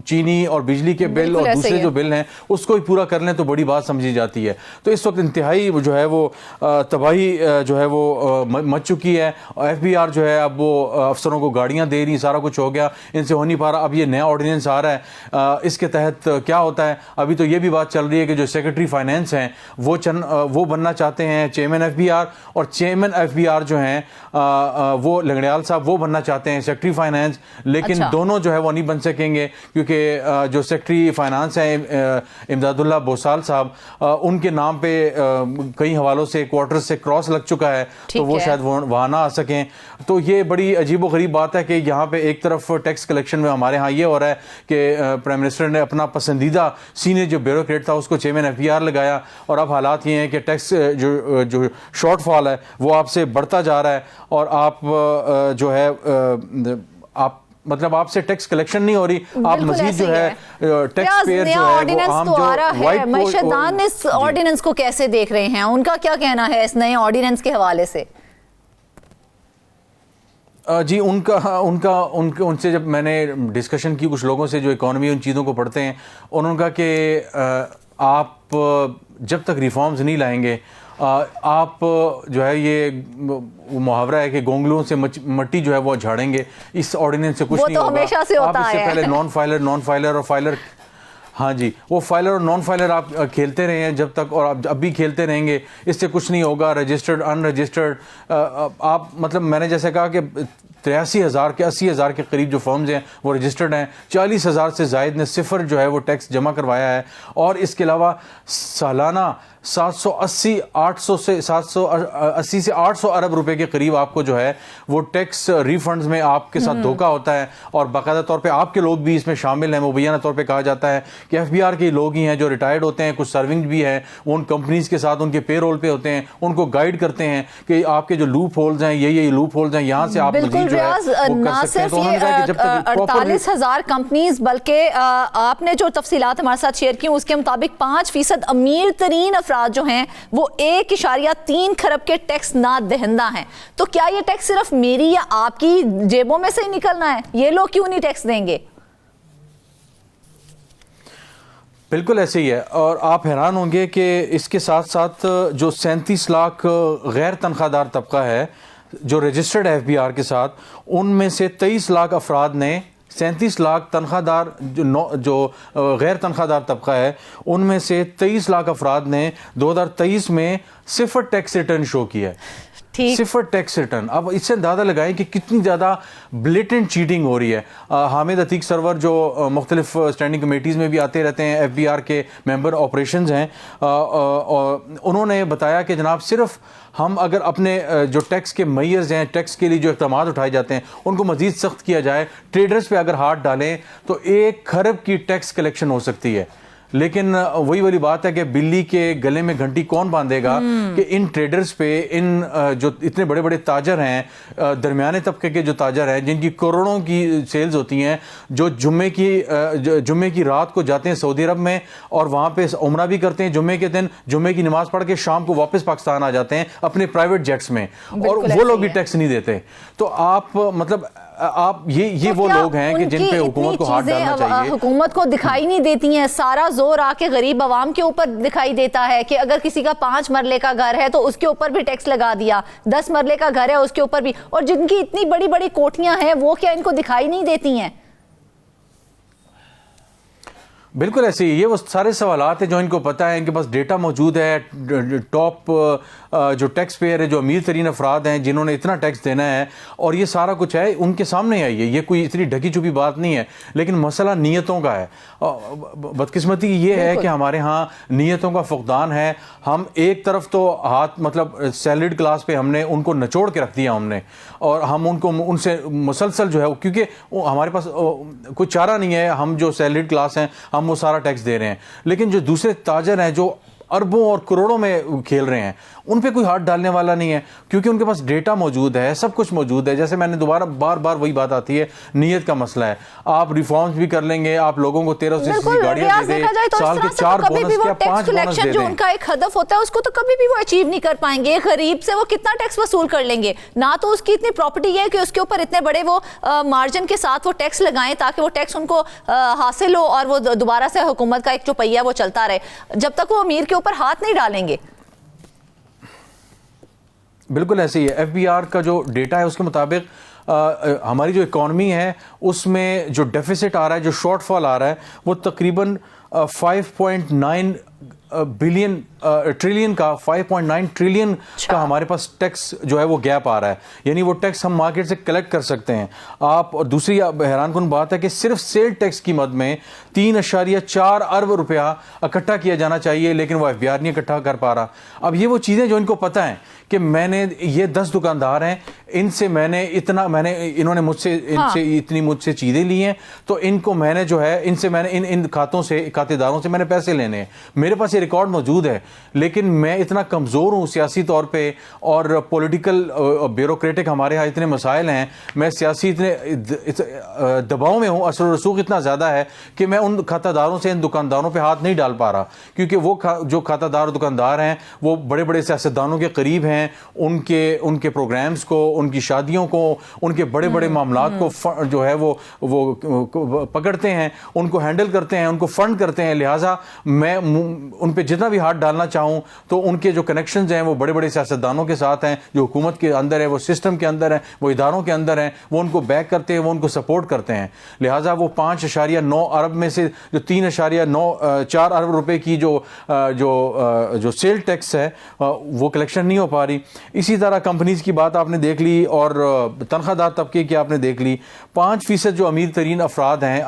चीनी और बिजली के बिल और दूसरे जो बिल हैं उसको ही पूरा कर लें तो बड़ी बात समझी जाती है। तो इस वक्त इंतहाई जो है वो तबाही जो है वो मच चुकी है। FBR जो है अब वो अफसरों को गाड़ियां दे रही, सारा कुछ हो गया, इनसे हो नहीं पा रहा। अब ये नया ऑर्डिनेंस आ रहा है, इसके तहत क्या होता है, अभी तो ये भी बात चल रही है कि जो सेक्रेटरी फाइनेंस हैं वो बनना चाहते हैं चेयरमैन FBR, और चेयरमैन FBR जो हैं वो लंगड़ियाल साहब वो बनना चाहते हैं सेक्रेटरी फाइनेंस। लेकिन दोनों जो है वो नहीं बन सकेंगे क्योंकि जो सेक्रेटरी फाइनेंस हैं इमदादुल्लाह बोसाल साहब, उनके नाम पे कई हवालों से क्वार्टर से क्रॉस लग चुका है, तो वो शायद वहाँ ना आ सकें। तो ये बड़ी अजीब गरीब बात है कि यहाँ पे एक तरफ टैक्स कलेक्शन में हमारे यहाँ ये हो रहा है कि प्राइम मिनिस्टर ने अपना पसंदीदा सीनियर जो ब्यूरोक्रेट था उसको चेयरमैन FBR लगाया, और अब हालात ये हैं कि टैक्स जो शॉर्टफॉल है वो आपसे बढ़ता जा रहा है, और आप जो है आप मतलब आपसे टैक्स कलेक्शन नहीं हो रही, आप मजीद जो है टैक्स पेयर जो है वो आम जो मईशतदान इस ऑर्डिनेंस को कैसे देख रहे हैं, उनका क्या कहना है इस नए ऑर्डिनेंस के हवाले से? जी उनसे जब मैंने डिस्कशन की कुछ लोगों से जो इकोनॉमी उन चीज़ों को पढ़ते हैं, उन्होंने कहा कि आप जब तक रिफॉर्म्स नहीं लाएंगे, आप जो है ये मुहावरा है कि गोंगलुओं से मट्टी जो है वो झाड़ेंगे, इस ऑर्डिनेंस से कुछ नहीं होगा। हमेशा से होता आप इससे है। पहले नॉन फाइलर और फाइलर, हाँ जी, वो फाइलर और नॉन फाइलर आप खेलते रहे हैं जब तक, और आप अब भी खेलते रहेंगे, इससे कुछ नहीं होगा। रजिस्टर्ड अनरजिस्टर्ड, आप मतलब मैंने जैसे कहा कि 83,000 के 80,000 के करीब जो फर्म्स हैं वो रजिस्टर्ड हैं, 40,000 से ज़ायद ने सिफर जो है वो टैक्स जमा करवाया है, और इसके अलावा सालाना 780 से 800 अरब रुपए के करीब आपको जो है वो टैक्स रिफंड्स में आपके साथ धोखा होता है, और बाकायदा तौर पे आपके लोग भी इसमें शामिल हैं। मुबैना तौर पे कहा जाता है कि FBR के लोग ही हैं जो रिटायर्ड होते हैं, कुछ सर्विंग भी हैं, वो उन कंपनीज के साथ उनके पे रोल पे होते हैं, उनको गाइड करते हैं कि आपके जो लूप होल्स हैं ये लूप होल्स हैं, यहाँ से आप मजीद जो है वो कर सकते हैं। तो उन्होंने कहा कि जब तक 48,000 कंपनीज, बल्कि आपने जो तफसीलात हमारे साथ शेयर की उसके मुताबिक 5% अमीर तरीन अफराद जो हैं वो 1.3 खरब के टैक्स ना दहंदा हैं। तो क्या ये टैक्स सिर्फ मेरी या आपकी जेबों में से ही निकलना है? ये लोग क्यों नहीं टैक्स देंगे? बिल्कुल ऐसे ही है, और आप हैरान होंगे कि इसके साथ साथ जो 37 लाख गैर तनख्वाहदार तबका है जो रजिस्टर्ड FBR के साथ, उनमें से 23 लाख अफराद ने 37 लाख तनख्वाहदार जो गैर तनख्वाहदार तबका है, उनमें से 23 लाख अफराद ने 2023 में सिफर टैक्स रिटर्न शो किया है, सिफर टैक्स रिटर्न। अब इससे अंदाजा लगाएं कि कितनी ज़्यादा ब्लेटेंट चीटिंग हो रही है। हामिद अतीक सरवर जो मुख्तलिफ स्टैंडिंग कमेटीज़ में भी आते रहते हैं, FBR के मेंबर ऑपरेशंस हैं, उन्होंने बताया कि जनाब सिर्फ हम अगर अपने जो टैक्स के मयर्स हैं, टैक्स के लिए जो इक़दाम उठाए जाते हैं उनको मज़ीद सख्त किया जाए, ट्रेडर्स पे अगर हाथ डालें तो 1 खरब की टैक्स कलेक्शन हो सकती है। लेकिन वही वाली बात है कि बिल्ली के गले में घंटी कौन बांधेगा कि इन ट्रेडर्स पे, इन जो इतने बड़े बड़े ताजर हैं, दरमियाने तबके के जो ताजर हैं जिनकी करोड़ों की सेल्स होती हैं, जो जुम्मे की रात को जाते हैं सऊदी अरब में और वहाँ पे उमरा भी करते हैं, जुम्मे के दिन जुम्मे की नमाज पढ़ के शाम को वापस पाकिस्तान आ जाते हैं अपने प्राइवेट जेट्स में, और वो लोग भी टैक्स नहीं देते। तो आप मतलब आप ये वो लोग हैं कि जिन पे हुकूमत को हाथ डालना चाहिए। हुकूमत को दिखाई नहीं देती हैं, सारा जोर आके गरीब आवाम के ऊपर दिखाई देता है कि अगर किसी का 5 मरले का घर है तो उसके ऊपर भी टैक्स लगा दिया, 10 मरले का घर है उसके ऊपर भी, और जिनकी इतनी बड़ी बड़ी कोठियां हैं वो क्या इनको दिखाई नहीं देती हैं? बिल्कुल ऐसे ही, ये वो सारे सवालात हैं जो इनको पता है, इनके पास डेटा मौजूद है, टॉप जो टैक्स पेयर है, जो अमीर तरीन अफराद हैं जिन्होंने इतना टैक्स देना है, और ये सारा कुछ है उनके सामने है। ये कोई इतनी ढकी छुपी बात नहीं है, लेकिन मसला नीयतों का है। बदकिस्मती ये है कि हमारे यहाँ नीयतों का फुकदान है। हम एक तरफ तो हाथ मतलब सैलरीड क्लास पे हमने उनको नचोड़ के रख दिया हमने, और हम उनसे मुसलसल जो है, क्योंकि हमारे पास कोई चारा नहीं है, हम जो सैलरीड क्लास हैं हम वो सारा टैक्स दे रहे हैं, लेकिन जो दूसरे ताजर हैं जो अरबों और करोड़ों में खेल रहे हैं उन पे कोई हाथ डालने वाला नहीं है, क्योंकि उनके पास डेटा मौजूद है, सब कुछ मौजूद है। जैसे मैंने दोबारा बार बार वही बात आती है, नीयत का मसला है। आप रिफॉर्म्स भी कर लेंगे, आप लोगों को 1300 गाड़ियां दे दे, साल के 4 बोनस क्या 5 बोनस दे जो दें। उनका एक हदफ होता है उसको तो कभी भी वो अचीव नहीं कर पाएंगे। गरीब से वो कितना टैक्स वसूल कर लेंगे? ना तो उसकी इतनी प्रॉपर्टी है कि उसके ऊपर इतने बड़े वो मार्जिन के साथ वो टैक्स लगाएं ताकि वो टैक्स उनको हासिल हो और वो दोबारा से हुकूमत का एक जो पहिया वो चलता रहे, जब तक वो अमीर के ऊपर हाथ नहीं डालेंगे। बिल्कुल ऐसे ही है। एफबीआर का जो डेटा है उसके मुताबिक हमारी जो इकॉनमी है उसमें जो डेफिसिट आ रहा है, जो शॉर्टफॉल आ रहा है, वो तकरीबन 5.9 बिलियन ट्रिलियन का 5.9 ट्रिलियन का हमारे पास टैक्स जो है वो गैप आ रहा है। यानी वो टैक्स हम मार्केट से कलेक्ट कर सकते हैं। आप दूसरी हैरानकुन बात है कि सिर्फ सेल टैक्स की मद में 3.4 अरब रुपया इकट्ठा किया जाना चाहिए, लेकिन वो एफबीआर नहीं इकट्ठा कर पा रहा। अब ये वो चीज़ें जो इनको पता है कि मैंने ये 10 दुकानदार हैं, इनसे इन्होंने मुझसे चीज़ें ली हैं, तो इनको मैंने जो है इनसे मैंने इन खातेदारों से मैंने पैसे लेने हैं। मेरे पास ये रिकॉर्ड मौजूद है, लेकिन मैं इतना कमज़ोर हूँ सियासी तौर पे और पॉलिटिकल ब्यूरोक्रेटिक हमारे यहाँ इतने मसाइल हैं, मैं सियासी इतने दबाव में हूँ, असर रसूख इतना ज़्यादा है कि मैं उन खातादारों से, इन दुकानदारों पे हाथ नहीं डाल पा रहा, क्योंकि वो जो खातादार दुकानदार हैं वो बड़े बड़े सियासतदानों के करीब हैं। उनके प्रोग्राम्स को, उनकी शादियों को, उनके बड़े बड़े मामलात को जो है वो पकड़ते हैं, उनको हैंडल करते हैं, उनको फंड करते हैं। लिहाजा मैं उन पे जितना भी हाथ डालना चाहूँ तो उनके जो कनेक्शंस हैं वो बड़े बड़े सियासतदानों के साथ हैं, जो हुकूमत के अंदर है, वो सिस्टम के अंदर है, वो इदारों के अंदर हैं, वो उनको बैक करते हैं, वो उनको सपोर्ट करते हैं। लिहाजा वो 5.9 अरब में से जो 3.4 अरब रुपए की जो सेल टैक्स है वो कलेक्शन नहीं हो पा रही। इसी तरह कंपनीज की बात आपने देख ली और तनख्वाहदार तबके की आपने देख ली। 5% जो अमीर तरीन अफराद हैं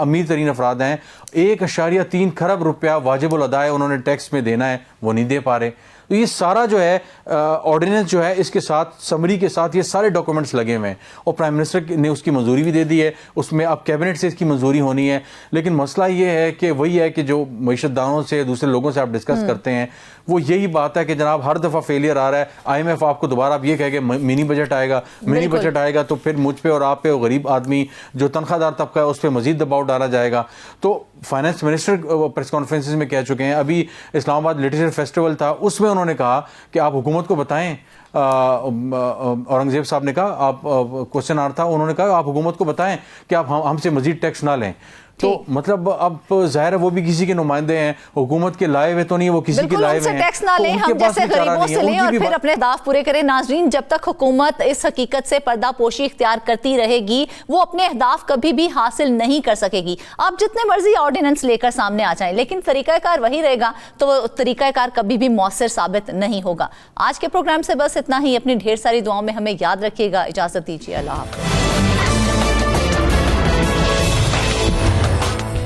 1.3 खरब रुपया वाजिबुल अदा है उन्होंने टैक्स में देना है, वो नहीं दे पा रहे। तो ये सारा जो है ऑर्डिनेंस जो है, इसके साथ समरी के साथ ये सारे डॉक्यूमेंट्स लगे हुए हैं और प्राइम मिनिस्टर ने उसकी मंजूरी भी दे दी है। उसमें अब कैबिनेट से इसकी मंजूरी होनी है। लेकिन मसला ये है कि वही है कि जो मईशतदारों से, दूसरे लोगों से आप डिस्कस करते हैं, वो यही बात है कि जनाब हर दफ़ा फेलियर आ रहा है। IMF आपको दोबारा अब ये कहे कि मिनी बजट आएगा तो फिर मुझ पे और आप पे, गरीब आदमी जो तनख्वाहदार तबका है उस पर मजीद दबाव डाला जाएगा। तो फाइनेंस मिनिस्टर प्रेस कॉन्फ्रेंसेस में कह चुके हैं। अभी इस्लामाबाद लिटरेचर फेस्टिवल था, उसमें उन्होंने कहा कि आप हुकूमत को बताएं। औरंगजेब साहब ने कहा, आप क्वेश्चन आर था, उन्होंने कहा आप हुकूमत को बताएं कि आप हमसे मजीद टैक्स ना लें। तो मतलब अब जाहिर है वो भी किसी के नुमाइंदे हैं, हुकूमत के लाए हुए तो नहीं, वो किसी के लाए हुए हैं। टैक्स ना लें, हम जैसे गरीबों से लें और फिर अपने दाव पूरे करें। नाजरीन, जब तक हुकूमत इस हकीकत से पर्दापोशी इख्तियार करती रहेगी वो अपने अहदाफ कभी भी हासिल नहीं कर सकेगी। आप जितने मर्जी ऑर्डिनेंस लेकर सामने आ जाएं, लेकिन तरीकाकार वही रहेगा तो वो तरीकाकार कभी भी मौसर साबित नहीं होगा। आज के प्रोग्राम से बस इतना ही। अपनी ढेर सारी दुआओं में हमें याद रखिएगा। इजाजत दीजिए। अल्लाह हाफ़िज़।